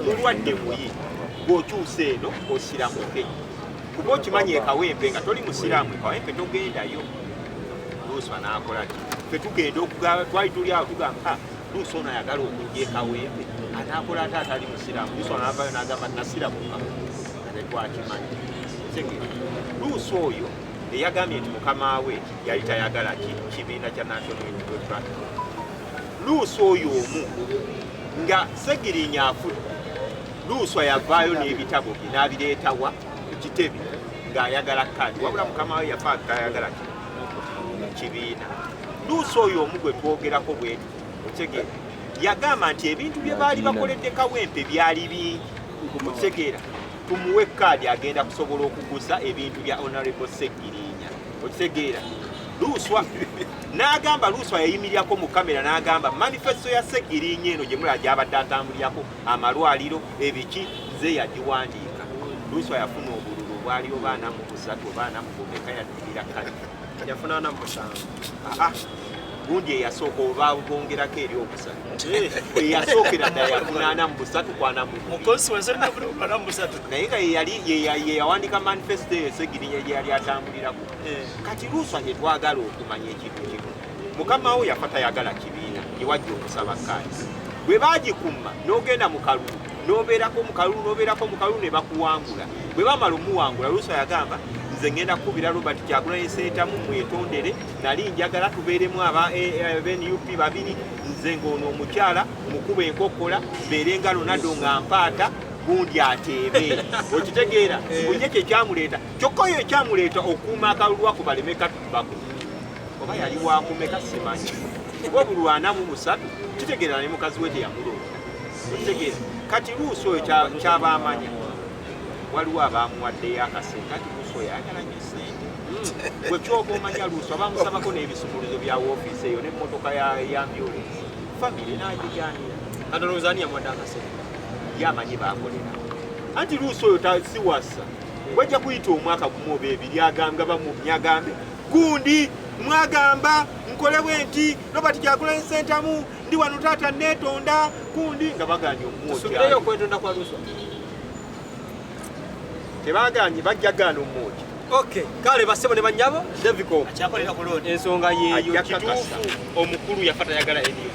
mulwadde muyi bw'okyusa eno osiramuke kuba okimanyi ekawempe nga toli musiraamu ekawempe togendayo Luswa n'akola ki ffe tugenda okugamba twali tuli awo tugamba Luswa ono ayagala okujja ekawempe anaakola ate atali musiraamu Luswa n'avaayo n'agamba nasiramuka tetwakimanyi Luswa oyo eyagambye nti mukama we yali tayagala kibiina kya National Unity Platform Luswa oyo omu nga Ssegirinnya afudde Luswa yavaayo n'ebitabo bye n'abireetawa ku kitebe ng'ayagala kkaadi wabula mukama we yafa tayagala kibiina Luswa oyo omu gwe twogerako bwetu otegeera yagamba nti ebintu bye baali bakoledde kawempe byali bingi okutegeera tumuwe kkaadi agenda kusobola okuguza ebintu bya Honorable Ssegirinnya okitegeera Luswa n'agamba Luswa yayimirirako mu kamera n'agamba manifesto ya Ssegirinnya eno gye mulaba gy'abadde atambulirako amalwaliro ebiki nze yagiwandiika Luswa yafuna obululu obwaliyo baana mu busatu baana mu bumeka yaddirira kale yafuna na musanvu gundi eyasooka oba bongerako eri obusatu eyasookera ddala yafuna ana mu busatu kwana naye nga ye yawandiika manifesto eyo Ssegirinnya gye yali atambulirako kati Luswa gye twagala okumanya ekintu kimu mukama we yafa tayagala kibiina gye wajja okusaba kkaadi bwe baagikuma n'ogenda mu kalulu n'obeerako mu kalulu ne bakuwangula bwe bamala omuwangula Luswa yagamba nze ngenda kukubira Robert Kyagulanyi Ssentamu mwetondere nali njagala tubeeremu aba NUP babiri nze ng'ono omukyala mukuba enkokkola mbeere nga Ronaldo nga mpaata gundi ateebe okitegeera bunye kyekyamuleeta kyokka oyo ekyamuleeta okuuma akalulu ako baleme katubako oba yali wakumeka simanyi kuba buli 43 kitegeera ne mukazi we teyamulonda okitegeera kati Luswa oyo kyabaamanya waliwo abaamuwaddeyo akasente kati Luswa yayagala nnyo ssente bwe kyoba omanya Luswa bamusabako n'ebisumuluzo bya woofiisi eyo n'emmotoka ya ambulance famire n'agigaanira atolowooza yamuwadde akasente yamanyi baakolera anti Luswa oyo siwasa wajja kuyita omwaka gumu oba ebiri agamba bamumye agambe gundi mwagamba nkole bwenti Robert Kyagulanyi Ssentamu ndi wano taata neetonda gundi nga baganye omusubireyo okwetonda kwa Luswa tebaganye bajja gaana omwoki kale bassebo ne bannyabo Davico akyakolera ku looni ensonga yeeyo kituufu omukulu yafa tayagala eniyo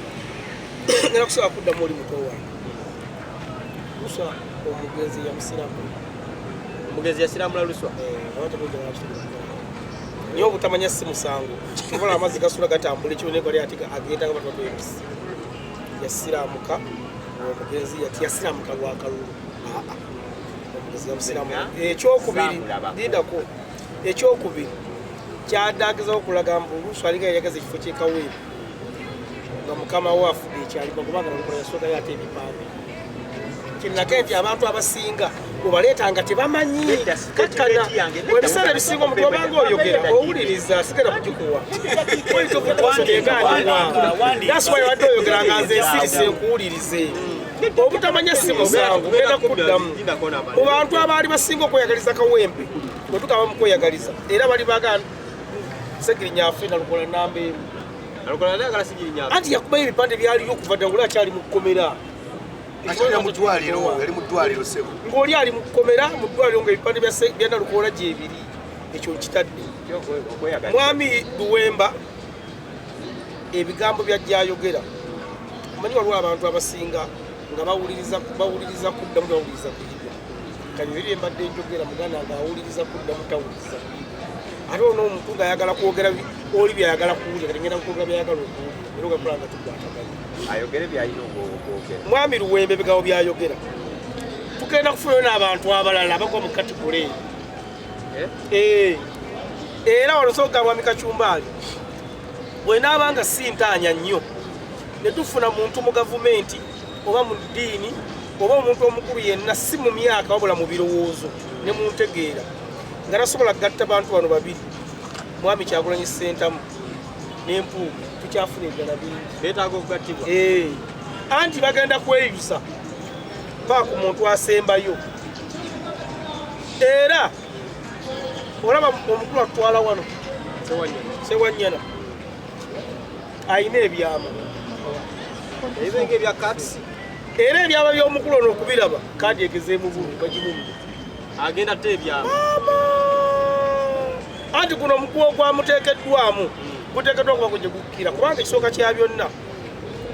ngera kusobola kuddamu oli muto wange Luswa omugenzi yamusiramu omugenzi yasiramula Luswa niye obutamanya si musango kikola amazzi gasula gatambula ekiboneko ali ati agenda nga batwatu ebisi yasiramuka omugenzi yasiramuka lwakalulu ekyokubiri dindako ekyokubiri kyadagiza okulaga mbu Luswa alinga yayagaza ekifo kyekawempe nga mukama we afudde ekyalimu kubanga nalukola yasooka yate ebipande kinage nti abantu abasinga obaleetanga tebamanyi kakkana ebiseera ebisinga omuntu obanga oyogera owuliriza sigenda kugikuwa daswa yabadde oyogera nga nze ensirise nkuwulirize obutamanya si musango genda kuddamu mu bantu abaali basinga okweyagaliza kawempe bwe tukaba mu kweyagaliza era bali bagana Ssegirinnya afe nalukola namba emu anti yakubayo ebipande byaliyo okuva ddangula akyali mu kkomera ng'oli ali mu kkomera mu ddwaliro ng'ebipande bya Nalukola gyebiri ekyo kitadde mwami Luwemba ebigambo byajja ayogera omanyi waliwo abantu abasinga nga bawuliriza kuddamu bawuliriza kuyiga kali biri embadde njogera muganda nga awuliriza kuddamu tawuliriza kuyiga ate ono omuntu ng'ayagala kwogera oli byayagala kuwulira kati ngenda kwogera byayagala okuwulira era ogakola nga tukwataganya ayogere byalina okwogera mwami Luwembe bigabo byayogera tugenda kufunayo n'abantu abalala abagwa mu katikule era olusoga mwami Kacumbaali bwenaabanga sintaanya nnyo ne tufuna muntu mu gavumenti oba mu ddiini oba omuntu omukulu yenna si mu myaka wabula mu birowoozo ne mu ntegeera nga tasobola gatta bantu bano babiri mwami Kyagulanyi Ssentamu n'Empuuga tukyafuna eddala bingi beetaaga okugattibwa anti bagenda kweyusa paka ku muntu asembayo era olaba omukulu atwala wano Sewanyana ayina ebyama ebibenge ebya katisi era ebyama by'omukulu ono okubiraba kaadi egezeemu bulu bagimumbe agenda te ebyama anti guno omukuwo gwamuteekeddwamu guteekeddwa okuba gwe gukkira kubanga ekisooka kya byonna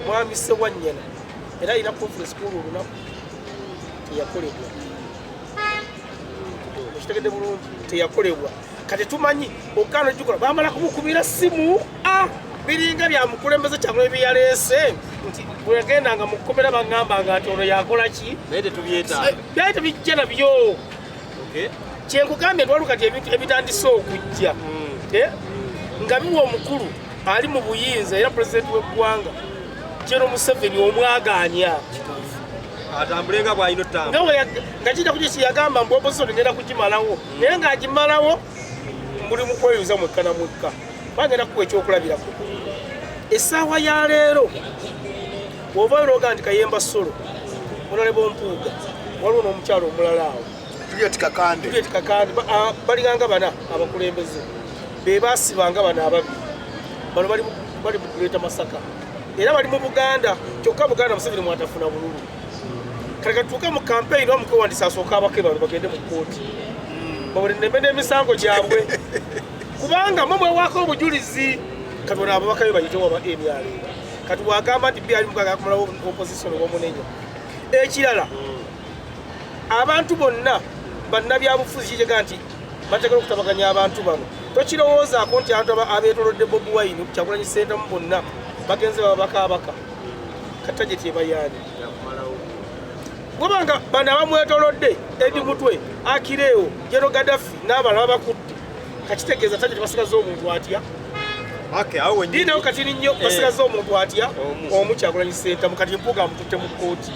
mwami Sewanyana era ayina conference kulu olunaku teyakolebwa ekitegedde bulungi teyakolebwa kati tumanyi okukana ejjukola bamala kumukubira simu biringa byamukulembeze Kyagulanyi byeyaleese nti bweyagendanga mu kkomera baŋŋambanga nti ono yakola ki naye tetubyetaaga byali tebijja nabyo kyenkugambye nti waliwo kati ebintu ebitandise okujja nga biwa omukulu ali mu buyinza era pulezidenti w'eggwanga General Museveni omwagaanya atambulenga bw'alina otambula nga kijja kugisi yagamba mbu opposition ngenda kugimalawo naye ng'agimalawo muli mu kweyuza mwekka na mwekka bagenda kuwa ekyokulabirako essaawa ya leero bw'ova olwoga nti Kayemba Solo Honorable Mpuuga waliwo n'omukyalo omulala awo Juliet Kakande balinganga bana abakulembeze be baasibanga bano ababiri bano bali mu Greater Masaka era bali mu Buganda kyokka Buganda Museveni mwatafuna bululu kati katuuke mu campaign bamukwewandisa asooka abake bano bagende mu kkooti babuli nembe n'emisango gyabwe kubanga mwe mwewaako obujulizi kati bona ababaka be bayitewo aba emyalo kati wagamba nti byali mukaga akumalawo opposition obamunenya ekirala abantu bonna bannabyabufuzi kikega nti bategera okutabaganya abantu bano tokirowoozaako nti abantu abeetolodde Bobi Wine Kyagulanyi Ssentamu bonna bagenze babakaabaka katajeti ebayaani kubanga bano abamwetolodde Edi Mutwe Akireewo General Gaddafi n'abalala bakutte kakitegeeza tajeti basigaze omuntu atya ndinawo katini nnyo basigaze omuntu atya omu Kyagulanyi Ssentamu kati Mpuuga amututte mu kkooti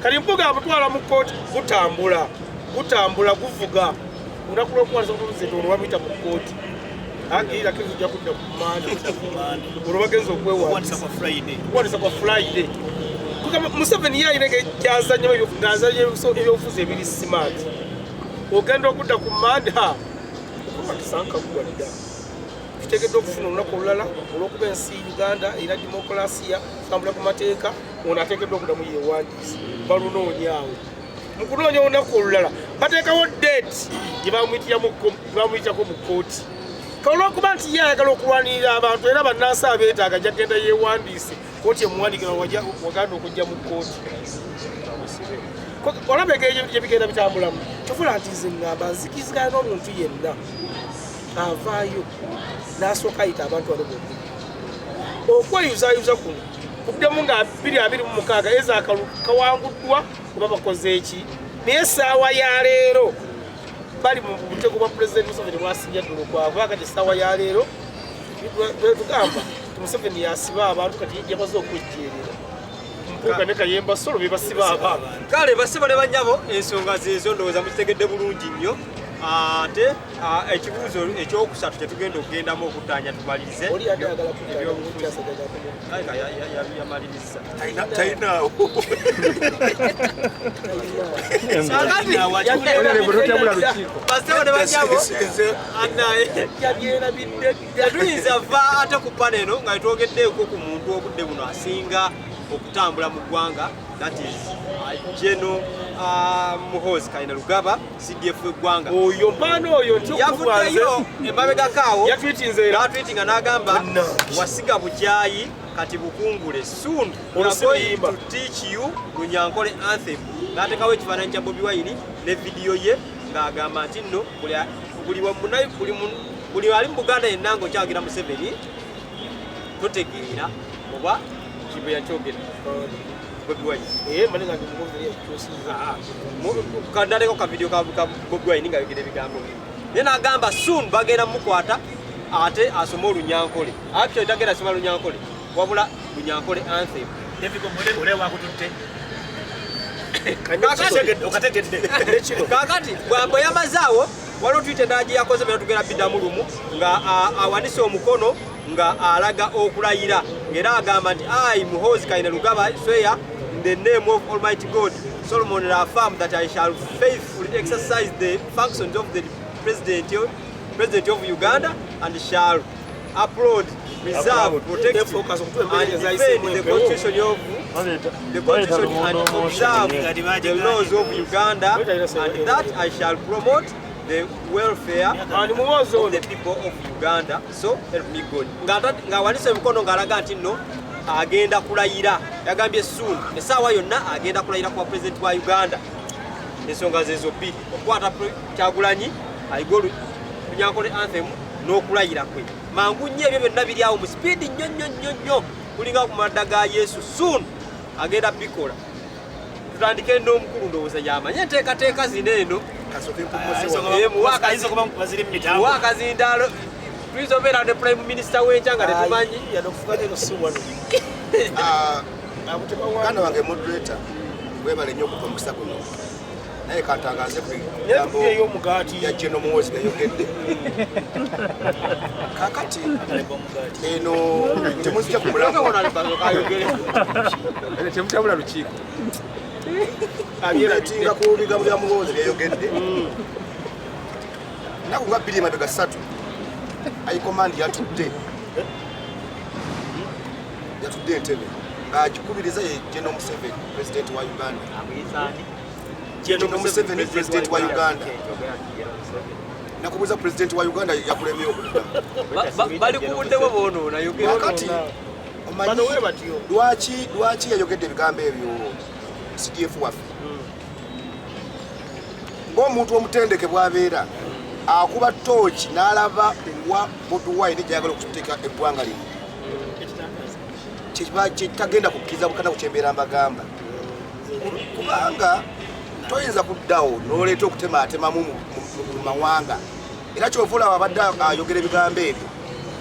kati Mpuuga amutwala mu kkooti gutambula guvuga olunaku lw'okuwaliza omuluzeti olwo bamuyita mu kkooti agirira kizijja kudda ku Mande olwo bagenza okwewanisa kwa Friday Museveni yayina gyazannyemu ebyobufuzi ebiri simaati ogenda okudda ku Mande okubakisankagwa dda tutegedde okufuna olunaku olulala olw'okuba ensi Uganda era dimokulaasiya kutambula ku mateeka ono ateekeddwa okuddamu yeewandiisa balunoonyaawo mu kunoonya olunaku olulala bateekawo deeti gye bamuyitako mu kkooti olw'okuba nti ye ayagala okulwanirira abantu era bannansi abeetaaga gyagenda yeewandiise kkooti emuwandiikira waganda okujja mu kkooti olaba egeri gye bigenda bitambulamu kyovula nti nze ŋŋamba nzikizigana n'omuntu yenna avaayo n'asooka ayita abantu bano bonna okweyuzayuza kuno kuddemu nga 2026 eza kawanguddwa oba bakoze eki naye essaawa ya leero bali mu butego bwa Pulezidenti Museveni bwasinja ddala okwava kati essaawa ya leero tugamba Museveni yasiba abantu kati yamaze okwejjeerera Mpuuga ne Kayemba Solo be basiba abantu kale basiba ne bannyabo ensonga zezo ndowooza muzitegedde bulungi nnyo ate ekibuuzo ekyokusatu kyetugenda okugendamu okutanya tumalirize yamaliriza talinaawo basebo ne bannyabo tetuyinza va ate ku paneno nga twogeddeeko ku muntu obudde buno asinga okutambula mu ggwanga, that is General Muhoozi Kainerugaba CDF eggwanga. Oyo mpaano oyo yavuddeyo emabegakaawo n'atweetinga n'agamba wasiga bukyayi kati bukungule soon we are going to teach you Lunyankole anthem. N'ateekawo ekifaananyi kya Bobi Wine ne vidiyo ye ng'agamba nti nno buli ali mu Buganda yenna ng'okyagira Museveni totegeera oba kibe yakyogera Bobi Wine. Kandaleko ka video ka Bobi Wine nga yogera ebigambo bye. Naye n'agamba soon bagenda mukwata ate asoma Olunyankole. Actually tagenda asoma Lunyankole wabula Lunyankole anthem. Kakati bwambo yamazaawo waliwo twite endala gye yakoze bera tugenda biddamu lumu nga awanise omukono nga alaga okulayira ng'era agamba nti I Muhoozi Kainerugaba swear in the name of Almighty God Solomon affirm that I shall faithfully exercise the functions of the President of Uganda and shall uphold, preserve, protect and defend the constitution and observe the laws of Uganda, and that I shall promote the welfare of the people of Uganda. So help me God. Nga wanise mkono ngalaga nti nno agenda kulayira yagambye soon essaawa yonna agenda kulayira kwa president wa Uganda. Ensonga zezo bbiri okwata Kyagulanyi ayigo Lunyankole anthem n'okulayira kwe mangu nnyo ebyo byonna biri awo mu speed nnyo kulinga ku madda ga Yesu soon agenda bikola. Tutandike n'omukulu ndowooza y'amanye enteekateeka zino eno muwakazindalo tuyinza obeera ne prime minister w'enkya nga tetumanyi muganda wange moderator webale nnyo okuva mukisa guno naye kantangaze ku bigambo ya General Muhoozi gayogedde kakati eno temuzija temutabula lukiiko abyeratinga ku bigambo bya Muhoozi gayogedde naku nga 2 emabega 3 ayikomandi yatudde entebe ng'agikubiriza ye General Museveni president wa Uganda. General Museveni president wa Uganda. Nakubuza president wa Uganda yakulemye okudda. Bali kubuddewo bono na yogera kati omanyi lwaki yayogedde ebigambo ebyo CDF waffe. Ng'omuntu omutendeke bw'abeera akuba torch n'alaba wa Bobi Wine gyagala okuteeka eggwanga lino. Kitagenda kukkiriza bukana kukyembeera mbagamba kubanga toyinza kuddawo n'oleeta okutemaatemamu mu mawanga era kyovula abadde ayogera ebigambo ebyo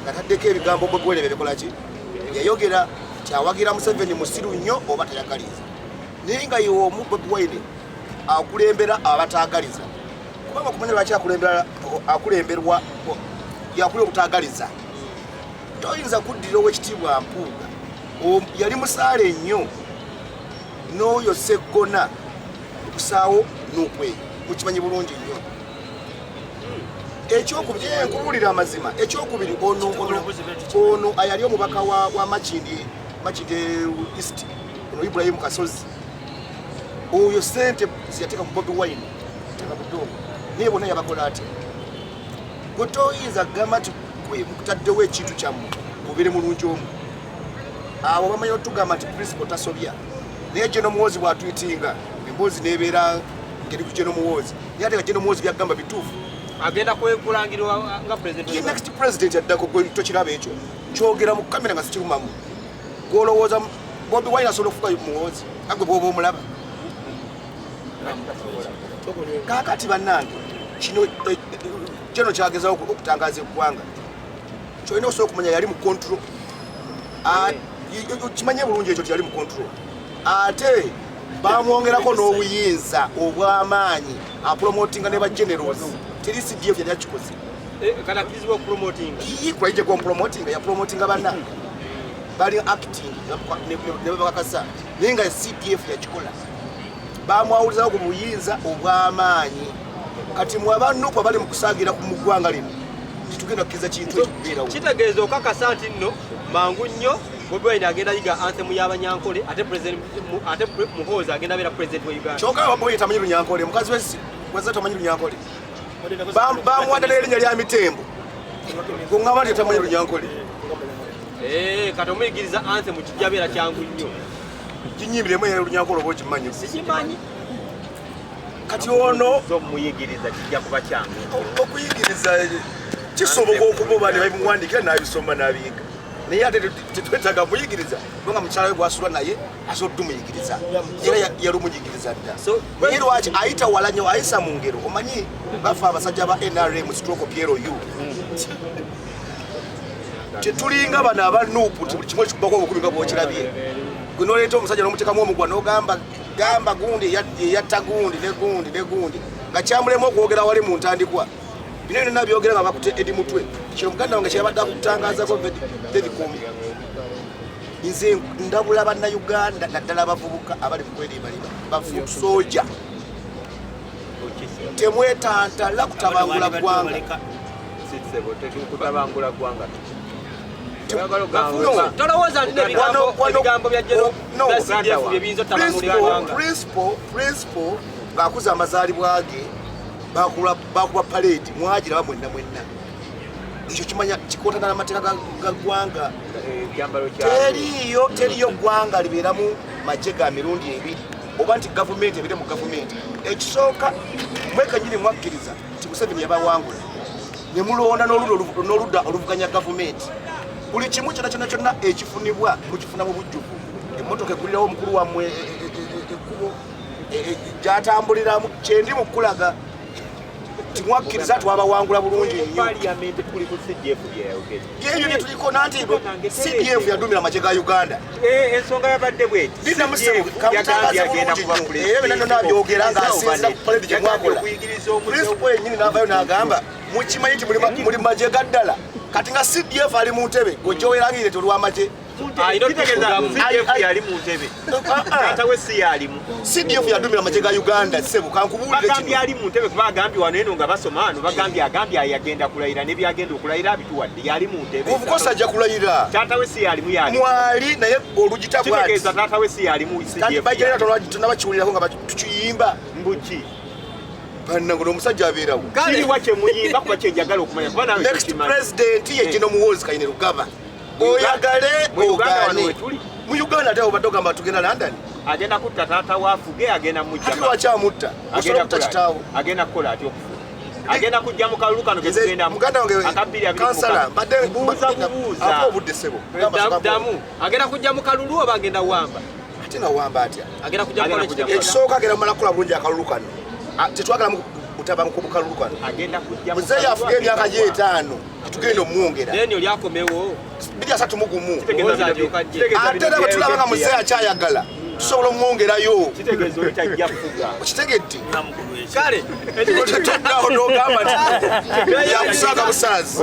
nga taddeko ebigambo Bobi Wine bikola ki yayogera kyawagira Museveni musiru nnyo oba tayagaliza naye nga y'omu Bobi Wine akulembera abataagaliza kubanga kumanya lwaki akulemberwa yakulira obutaagaliza toyinza kuddira ow'ekitiibwa Mpuuga yali musaale nnyo n'oyo Sseggona okusaawo n'okweyo mukimanyi bulungi nnyo ekyokubiri nkubuulira amazima ekyokubiri ono ayali omubaka wa Makindye East ono Ibrahim Kasozi oyo sente ziyateeka ku Bobi Wine tekabuddoogo naye bonna yabakola ati gwe toyinza kugamba nti mukutaddewo ekintu kyammwe mubeere mulungi omu abo bamanyi otugamba nti principal tasobya naye General Muhoozi bw'atuyinga emboozi n'ebeera ngeri ku General Muhoozi naye ate nga General Muhoozi byagamba bituufu agenda kulangirwa nga president next president yaddako gwe tokiraba ekyo kyogera mu kamera nga sikirumamu gw'olowooza Bobi Wine asobola okufuka Muhoozi agwe bw'oba omulaba kaakati bannange kino General kyagezao okutangaza eggwanga kyolina osobola okumanya yali mu control kimanye bulungi ekyo tyali mu control ate bamwongerako n'obuyinza obw'amaanyi apromotinga ne bagenerals teri CDF yali akikoze kanakirizibwa okupromotinga yikwayije gwomupromotinga yapromotinga banna bali acting ne babakasa naye nga CDF yakikola bamwawulizawo ku buyinza obw'amaanyi kati mwabannupa bali mu kusaagira ku muggwanga lino titugenda kukkiriza kintu ekikubeerawo kitegeeza okakasa nti nno mangu nnyo Bobi Wine agenda yiga anthem y'abanyankole ate president ate Muhoozi agenda bera president wa Uganda. Choka Bobi Wine tamanyi Runyankole mukazi wese tamanyi Runyankole. Bamuwadde n'erinnya lya Mitembo. Ng'aba nti tamanyi Runyankole. Kati omuyigiriza anthem kijja beera kyangu nnyo. Kinyimbiremu Runyankole oba okimanyi. Sikimanyi. Kati ono muyigiriza kijja kuba kyangu. Okuyigiriza kisoboka okuba ne babimuwandikira n'abisoma n'abiyiga. Naye ate tetwetaaga muyigiriza kubanga mukyala we bw'asulwa naye asobodde omuyigiriza era yali omuyigiriza dda naye lwaki ayita wala nnyo ayisa mu ngero omanyi bafa abasajja ba NRM stroke PLU tetulinga bano abanuupu ti buli kimu ekikubako obukumi nga bw'okirabye gwe n'oleeta omusajja n'omuteekamu omugwa n'ogamba gamba gundi eyatta gundi ne gundi ne gundi nga kyamulemu okwogera wali mu ntandikwa bino byonna byogera nga bakute edi mutwe kyo muganda wange kyabadde akutangaazako Bebikumi nze ndabula bannayuganda naddala abavubuka abali mu kweribalira bafuutu soja temwetantala kutabangula ggwanga tolowooza nti ebigambo bya CDF bye biyinza otabangulira ggwanga. Principal ng'akuza amazaalibwa ge bakuba parade mwagiraba mwenna ekyo kimanya kikootana n'amateeka ga ggwanga teriyo ggwanga libeeramu magye ga mirundi ebiri oba nti gavumenti ebire mu gavumenti ekisooka mwekenyini mwakkiriza nti Museveni yabawangula ne mulonda n'oludda oluvuganya gavumenti buli kimu kyonna ekifunibwa mukifuna mu bujjuvu emmotoka ekulirawo omukulu wammwe ekkubo gyatambuliramu kyendi mu kulaga timwakkiriza twabawangula bulungi nnyo ebyo bye tuliko nanti CDF yadumira amagye ga Uganda ensonga yabadde bweti byonna ng'asinza ku paledi gye mwakola Principal yennyini n'avayo n'agamba mukimanyi nti muli magye ga ddala kati nga CDF ali mu ntebe gojja werangirire tolw'amagye CDF yadumira amagye ga Uganda ssebo kankubuulire kino ali mu ntebe kuba agambye wano eno nga basoma wano bagambye yagenda kulayira ne byagenda okulayira abituwadde yali mu ntebe obukosa ajja kulayira taata we si yalimu mwali naye olugita kitegeeza taata we si yalimu kandi bajerera tonabakiwulirako nga tukiyimba mbuki bannange n'omusajja abeerawo kiriwa kyemuyimba kuba kyenjagala okumanya kuba nawe next president ye Gino Muhoozi Kayine Lugaba oyagale ogaane mu Uganda ate obadde ogamba tugenda London agenda kutta taata waafuge agenda mujja ate wakyamutta asobola kutta kitaawo agenda kukola atyo okufuga agenda kujja mu kalulu kano ketugenda muganda wange kansala mbadde buuza obudde ssebo damu agenda kujja mu kalulu oba agenda wamba ate nawamba atya agenda kujja mu kalulu ekisooka agenda mumala kukola bulungi akalulu kano tetwagala mutabanguko mu kalulu kano muzeeyi afuga emyaka gye 5 tugenda omwongera deni olyakomewo 231 ate ne bwe tulaba nga muzeeyi akyayagala tusobola omwongerayo okitegedde kale toddawo n'ogamba nti yakusaaga busaazi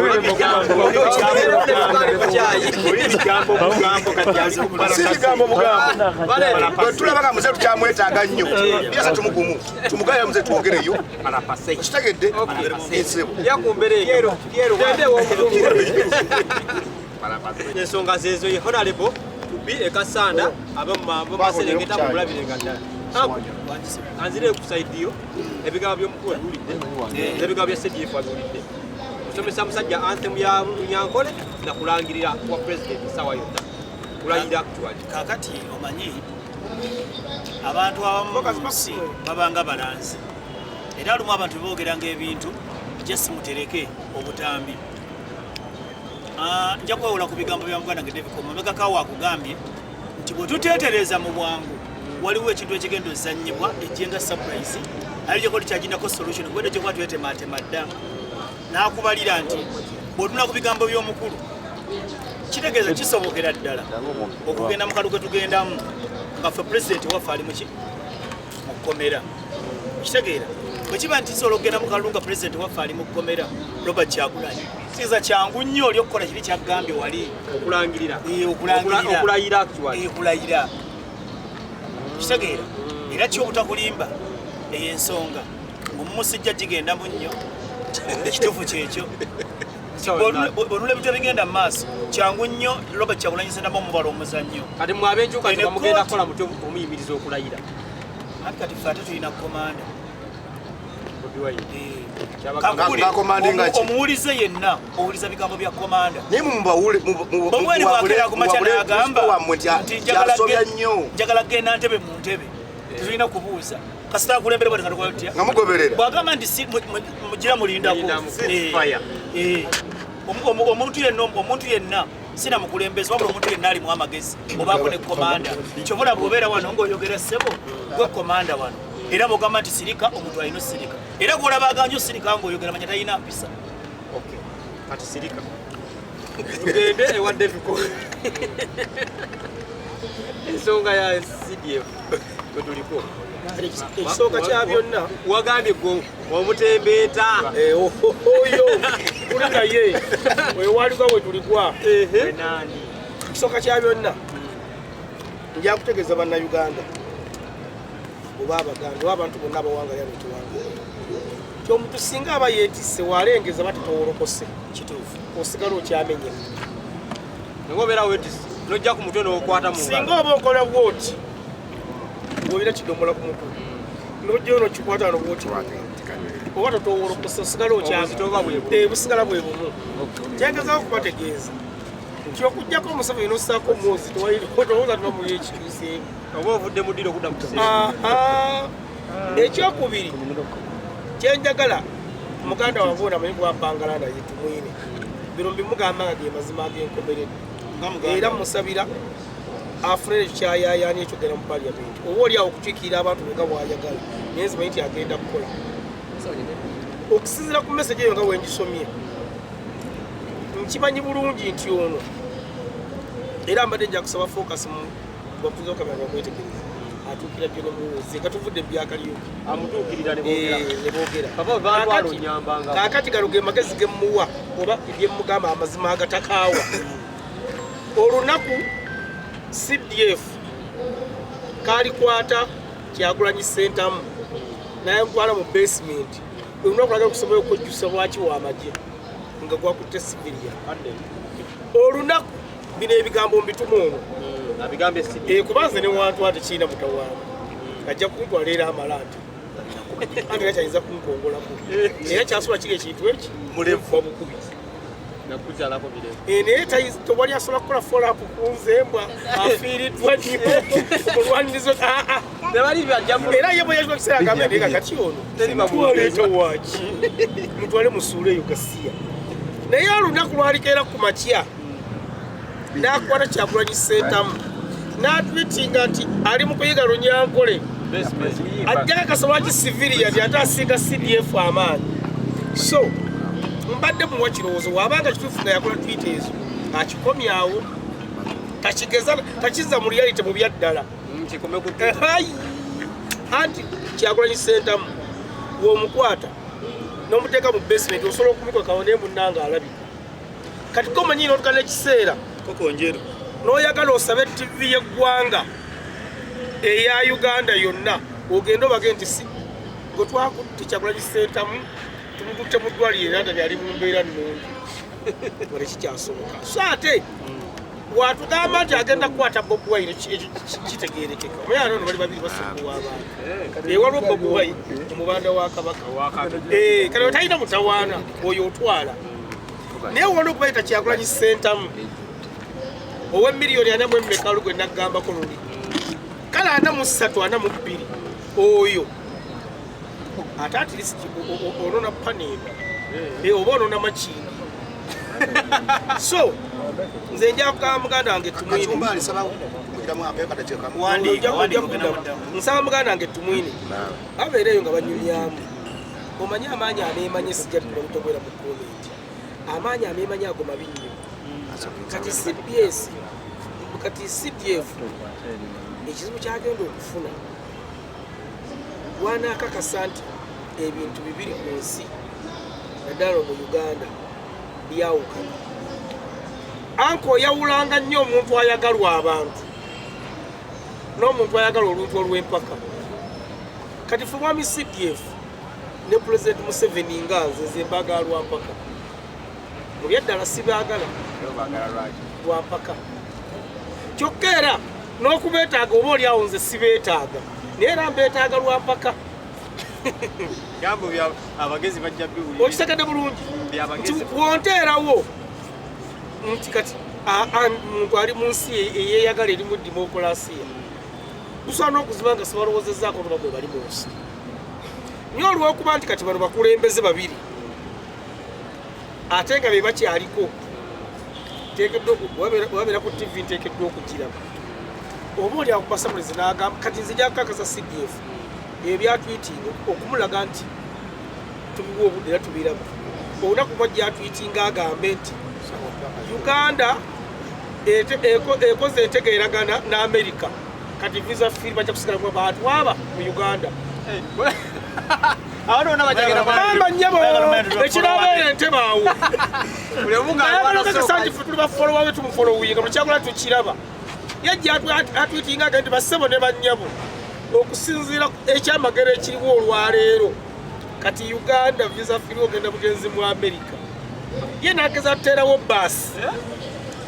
si bigambo mugambo bwe tulaba nga muzeeyi tukyamwetaaga nnyo 231 tumugayo muzeeyi twongereyo okitegedde ensebo ensonga zezo ye honorable bi ekasanda abamu baserengeta mu bulabirenga ddala anzire ku side yo ebigambo by'omukulu abulidde ebigambo bya CDF abulidde kusomesa musajja anthem ya Runyankole na kulangirira kwa president sawa yonna kulayira actually kakati omanyi abantu abamu babanga balanzi era lumu abantu boogeranga ebintu just mutereke obutambi nja kwewula ku bigambo bya muganda ngedebikoma megakawo akugambye nti bwe tuteetereza mu bwangu waliwo ekintu ekigenda ozannyibwa ejenga surprise ali gyekoli kyagindako solution gwedde gyokuba twetematema dda n'akubalira nti bw'otuna ku bigambo by'omukulu kitegeeza kisobokera ddala okugenda mu kaluge tugendamu nga ffe pulezidenti waffe ali muki mu kkomera kitegeera bwe kiba nti nsobola okugenda mu kalulu nga pulezidenti waffe ali mu kkomera Robert Kyagulanyi kiza kyangu nnyo oli okukola kiri kyagambye wali okulangirira okulayira kitegeera era kyobutakulimba ey'ensonga ng'omumusijja gigenda mu nnyo ekituufu kyekyo olula ebintu ebigenda mu maaso kyangu nnyo Robert Kyagulanyi Ssentamu omubala omuzannyo kati mwabenkyuka tibamugenda kukola muti omuyimiriza okulayira anti kati ffe ate tulina komanda omuwulize yenna owuliza bigambo bya komanda omweri bwakera ku makya n'agamba nti njagala genda ntebe mu ntebe tetulina kubuuza kasita akulembere bwati katukwatya bwagamba nti mugira mulindako omuntu yenna sina mukulembezi wabula omuntu yenna alimu amagezi obaako ne komanda kyobula bwobeera wano ng'oyogera ssebo gwe komanda wano era bwogamba nti sirika omuntu alina osirika era gwolaba aganja osirika ng'oyogera manya talina mpisa kati sirika tugende ewa Deviko ensonga ya CDF kwetuliko ekisooka kya byonna wagambye gwe omutembeeta oyo tuli naye wewaliko we tuligwa ekisooka kya byonna nja kutegeeza bannayuganda oba abaganda oba abantu bonna abawangalira netuwanga ti omuntu singa aba yeetisse walengeza batetowolokose kituufu osigala okyamenye ngobeera wetisse nojja ku mutwe n'okwata mu singa oba okola bwoti bwobira kidomola ku mutwe nojjayo nokikwata no bwoti oba totowolokose osigala okyamenye busigala bwe bumu kyengezaho okubategeeza nti okujjako Museveni n'ossaako omwozi towooza tubamuyo ekituuseemu oba ovudde mu ddiro okudda mu ekyokubiri kyenjagala muganda wange onamanyi gwampangala naye tumwine bino mbimugamba nga ge mazima ag'enkomeredde era musabira afune ekyayayaani ekyogera mu paliamenti oba oli awo okukiikirira abantu nga bwayagala naye nzimanyi nti agenda kukola okusinzira ku meseji eyo nga wengisomye nkimanyi bulungi nti ono era mbadde nja kusaba focus mu bapuza okamera bakwetegereza atuukira byo nemuwuzi nga tuvudde byakaliyoki amutuukirira nebogera nebogera kaakati gano ge magezi gemuwa oba ebyemugamba amazima agatakaawa olunaku CDF kalikwata Kyagulanyi Ssentamu naye nkwala mu basement olunaku lagala okusobola okujjusa bwaki w'amagye nga gwakutte siviria olunaku bino ebigambo mbituma ono kubanze ne wantu ate kiina mutawaana ajja kuntwala era amalante ange era kyayinza kunkongolako era kyasobola kiri ekintu eki mulevu obukubi naye tewali asobola kukola folap kunzembwa afiiriddwa omulwanirizo era ye bwe yakiba kiseera agambe naye kakati ono mutwaleeta waki mutwale musuuleeyo gasiya naye olunaku lwalikeera ku makya n'akwata Kyagulanyi Ssentamu n'atwitinga nti ali mu kuyiga Lunyankole ajja akasobola ki siviria nti ate asinga CDF amaanyi so mbadde muwa kirowoozo waabanga kituufu nga yakola twita ezo akikomyawo takizza mu reality mu byaddala anti Kyagulanyi Ssentamu w'omukwata n'omuteeka mu basement osobola okumukwekawo naye munnanga alabika kati komanyi n'otukana ekiseera n'oyagala osabe TV y'eggwanga eya Uganda yonna ogenda obage nti si gwe twakutte Kyagulanyi Ssentamu tumukutte mu ddwaliro era tali ali mu mbeera nnungi wale kikyasoboka so ate watugamba nti agenda kukwata Bobi Wine kitegeerekeka omuyala ono bali babiri basumbuwa abantu waliwo Bobi Wine omubanda wa Kabaka kale talina mutawaana oyo otwala naye wona okubayita Kyagulanyi Ssentamu ow'emiliyoni 44 gwe naggambako luli kale 43 42 oyo ate atilisi onona panendo oba onona makindi so nze nja kugamba muganda wange tumwine nsaba muganda wange tumwine abeereyo nga banyumyamu omanyi amaanyi ameemanye sijja tunamutogoera mu komenti amaanyi ameemanye ago mabi nnyo kati CDF ekizibu kyagenda okufuna wanaakakasa nti ebintu bibiri ku nsi naddala mu Uganda byawukana anka oyawulanga nnyo omuntu ayagalwa abantu n'omuntu ayagala oluntu olw'empaka kati fe mwami CDF ne President Museveni nga nze ze mbagalwa mpaka mu byaddala sibaagala lwampaka kyokka era n'okubeetaaga oba oli awo nze sibeetaaga naye era mbeetaaga lwampaka gambo bya abagezi bajja biwulira okitegedde bulungi nti wonteerawo nti kati muntu ali mu nsi eyeeyagala eri mu demokulasiya gusobola n'okuziba nga sibalowoozezaako olaba bwe bali mu nsi naye olw'okuba nti kati bano bakulembeze babiri ate nga be bakyaliko wabeera ku tv nteekeddwa okugiraba oba oli akubasamulezi n'agamba kati nze jakakasa CDF ebyatwitinga okumulaga nti tubiwa obudde era tubiraba olunaku lwa gyatwitinga agambe nti Uganda ekoze entegeeragana n'Amerika kati visa free bajja kusigala bantu aba mu Uganda bamba nnyabo ekirabeera entebaawo tuli bafolowa be tumufolowinga mukyagula tukiraba yajja atwitinga agenti bassebo ne bannyabo okusinziira ekyamagero ekiriwo olwaleero kati Uganda visa free ogenda bugenzi mu Amerika ye nageza tuteerawo baasi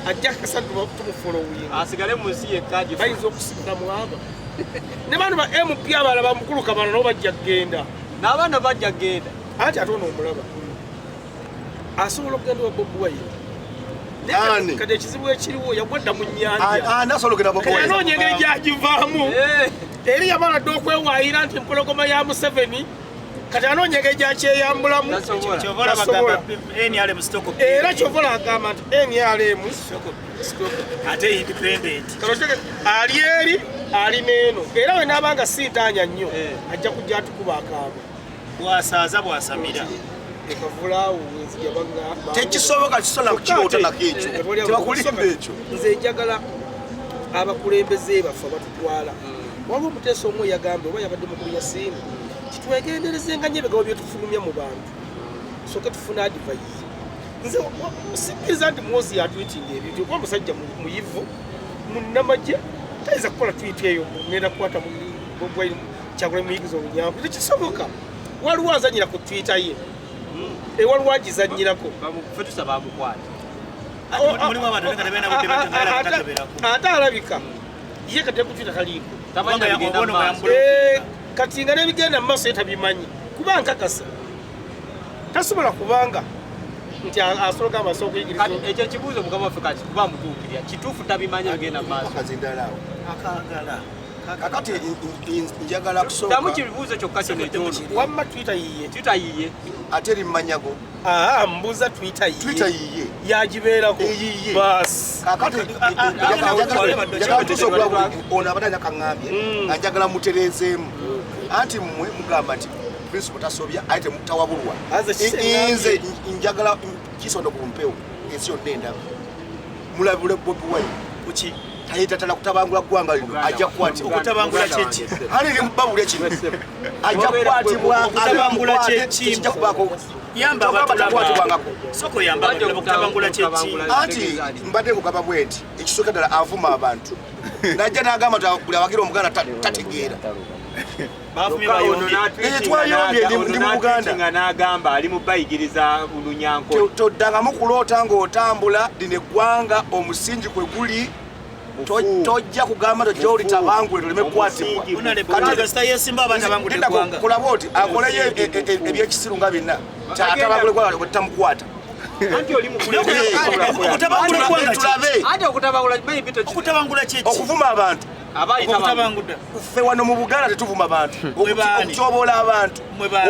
ajja kasa tumufolowinga asigale mu nsi yekkaji bayinza okusigala mu aba ne bano ba MP abala bamukuluka bano nabo bajja kgenda n'abaana bajja genda anti ate ono omulaba asobola okugenda wa Bobi Wine kati ekizibu ekiriwo yagwadda mu nnyanja anoonya engeri gyagivaamu eri yamala dde okwewaayira nti empologoma ya Museveni kati anoonya engeri gyakyeyambulamu era kyovola agamba nti NRM ate independent ali eri ali neeno era we naabanga sintaanya nnyo ajja kujja atukuba akaabo bwasaaza bwasamira ekavulaawo tekisoboka kisola kukiwotanako ekyo tebakulimba ekyo nze njagala abakulembeze baffe abatutwala waliwo omuteesa omu yagambe oba yabadde mukulu Yasiini titwegenderezenga nnyo ebigabo byetufulumya mu bantu soke tufune advice nze sikkiriza nti mwozi yatwitinga ebintu kuba omusajja muyivu munnamagye tayinza kukola twiti eyo ngenda kukwata kyagula muyigiza olunyangu tekisoboka waliwo azanyira ku twita ye ewaliwo agizanyirako ate alabika ye kati yakutwita kaliiko kati nga nebigenda mu maaso ye tabimanyi kuba nkakasa tasobola kubanga nti asologa amaso okuyigiriza ekyo ekibuuzo mukama waffe kati kuba mutuukirya kituufu tabimanyi bigenda mu maaso akagala kakati njagala damu kibuuzo kyokka kino ekyono wamma Twitter yiye ate rimmanyago mbuuza Twitter yiye yagibeerako basi kakati njagala tuusa okulaba ono abadde nakaŋŋambye njagala mutereezeemu anti mmwe mugamba nti principal tasobya ate tawabulwa nze njagala kisonda ku mpewo ensi yonna endaba mulabule Bobi Wine kuki tayitatala kutabangula ggwanga lino ajja kukwatibwa okutabangula kyeki hali limbabule kino ajja kukwatibwa okutabangula kyeki kijja kubaako yamba batakwatibwangako soko yamba okutabangula kyeki anti mbadde nkugamba bwe nti ekisooka ddala avuma abantu najja n'agamba buli awagira omuganda tategeera nga n'agamba ali mu bayigiriza lunyanko toddangamu kuloota ng'otambula lino eggwanga omusingi kwe guli tojja kugamba tojja olitabangule oleme kukwatibwa kulaba oti akoleyo ebyekisiru nga byonna atabangule gwala bwetamukwata okuvuma abantu ffe wano mu Buganda tetuvuma abantu okutyoboola abantu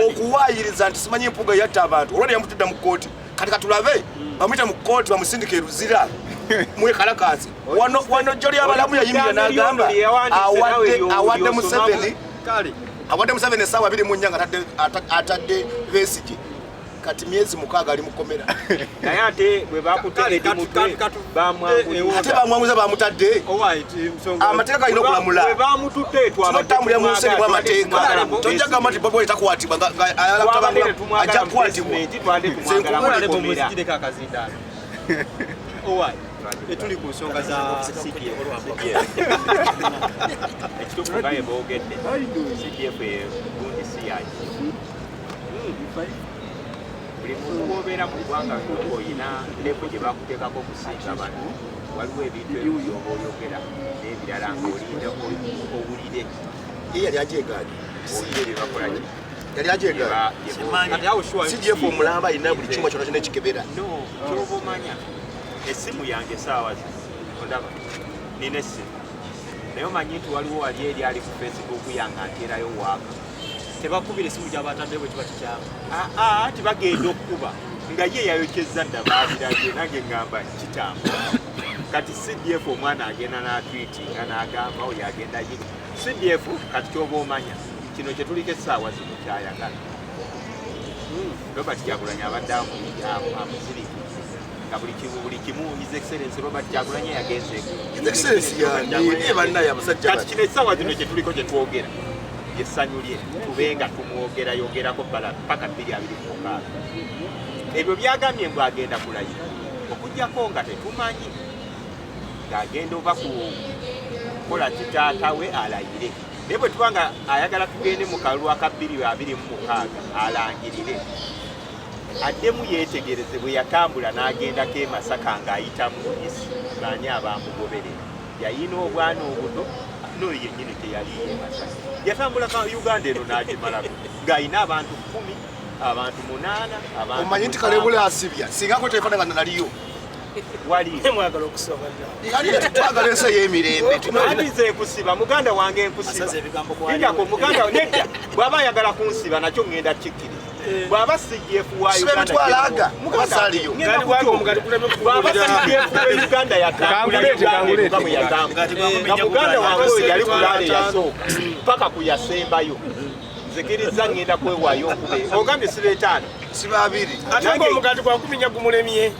okuwaayiriza nti simanyi empuga yatta abantu olwali yamutudda mu kkooti kati katulabe bamuyita mu kkooti bamusindika eruzira mwekalakazi wano jjoli abalamu yayimirira n'agamba awadde Museveni essaawa 24 nga atadde Besigye kati myezi 6 ali mukomera naye ate bwe bakuteeka mutwe ate bamwanguza bamutadde amateeka galina okulamula tinotambulira mu nsi erimu amateeka tojja gamba nti Bobi Wine takwatibwa ayala kutabangula ajja kukwatibwa etuli ku nsonga za ekituufu nga yeboogedde CDF gundi si yaki buli muntu bw'obeera mu ggwanga oyina levo gye bakuteekako okusinga bano waliwo ebintu ebyoba oyogera n'ebirala ng'olinda owulire yali ajeegaali owulire bye bakolaki yali ajeegaali CDF omulamba alina buli kyuma kyona kyona ekikebera no kyoba omanya essimu yange saawa zi ondaba nina essimu naye omanyi nti waliwo wali eri ali ku Facebook yange anteerayo waaka tebakubira essimu gyabatadde bwe kiba kikyama tibagenda okukuba nga ye yayokyezza dda baabirabye nange ngamba kitamba kati CDF omwana agenda n'atwitinga n'agamba oyo agenda ye CDF kati kyoba omanya kino kye tuliko essaawa zino kyayagala Robert Kyagulanyi abadde amuziriki nga buli kimu His Excellency Robert Kyagulanyi yagenzeeko kati kino essaawa zino kye tuliko kye twogera essanyu lye tubenga tumwogerayongerako paka 2026 ebyo byagambye mbw agenda kulayira okugjako nga tetumanyi ng'agenda oba kukola kitaatawe alayire naye bwe tuba nga ayagala tugende mu kalulu aka 2026 alangirire addemu yeetegereze bwe yatambula n'agendako e Masaka ng'ayitamu isi baani abamugoberera yayina obwana obuto n'oyo yennyini teyaliye e Masaka yatambula Uganda eno n'agimalako ng'ayina abantu 10 abantu 8 omanyi nti kalebula asibya singako tefana nga naliyo mwagala okusoma twagala ensi ey'emirembe andize enkusiba muganda wange enkusiba ingako muganda nedda bw'aba ayagala kunsiba nakyo ngenda kikkiriza bw'aba CDF wa Uganda muganda Uganda yatambula muganda wange oyo yali kulaale yasooka paka kuyasembayo nzikiriza ngenda kwewaayo nkube ogambye siba 5 siba 2 ate nga omugati gwa kuminya gumulemye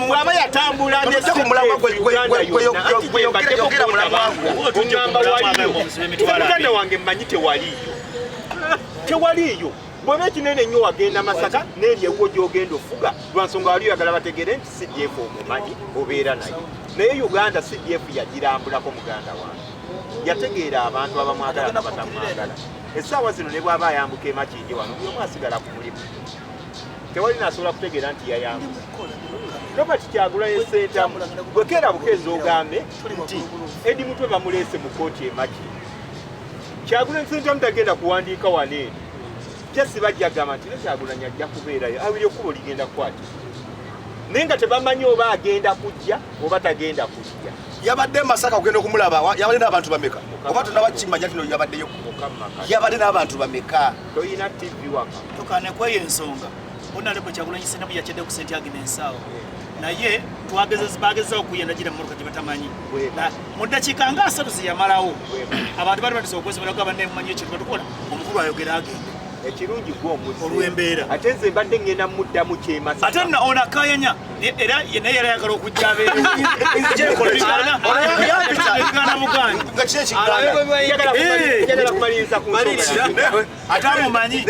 bw'aba yatambula muganda wange mmanyi tewaliyo bw'oba ekinene nnyo wagenda Masaka n'eryewo gy'ogenda ofuga lwansonga wali oyagala bategere nti CDF omumanyi obeera naye naye Uganda CDF yagirambulako muganda wange yategeera abantu abamwagala n'abatamwagala essaawa zino ne bw'aba ayambuka emakindi wano buli omu asigala ku mulimu tewali nasobola kutegeera nti yayambuka Robert Kyagulanyi Ssentamu bwekeera bukeezi ogambe nti Edi Mutwe bamuleese mu kooti emakindi Kyagulanyi Ssentamu tagenda kuwandiika waneeno kyesi bajja gamba nti Kyagulanyi ajja kubeerayo awiri ekkubo ligenda kukwata naye nga tebamanyi oba agenda kujja oba tagenda kujja yabadde Masaka kugenda okumulaba yabadde n'abantu bameka oba tonabakimanya tino yabaddeyo yabadde n'abantu bameka toyina TV waka tukane kweyo ensonga Honorable Kyagulanyi Ssentamu yakyedde ku St. Agnes awo naye bagezao okuyenda gira mu motoka gye batamanyi mu ddakiika nga 3 ziyamalawo abantu bali batisa okwesobola banne mumanyi ekintu tukola omukulu ayogera agende ekirungi olw'embeera ate nze mbadde ngenda muddamu kyemasaka ate nno ono akayanya era naye yali ayagala okujja abeereigana muganda kumaliriza ku ate amumanyi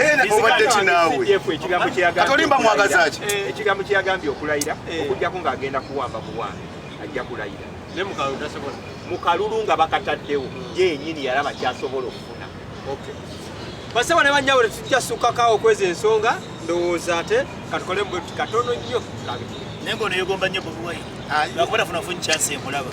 ekigambo kyeyagambye okulayira okugjako ng'agenda kuwamba buwambe ajja kulayira mu kalulu nga bakataddewo yenyini yalaba kyasobola okufuna basaba ne banjawulo tujja sukkakawo okweza ensonga ndowooza ate katukole katono nnyo naye ng'ono yegomba nnyo Bobi Wine lwakuba tafunafu nkyasi emulaba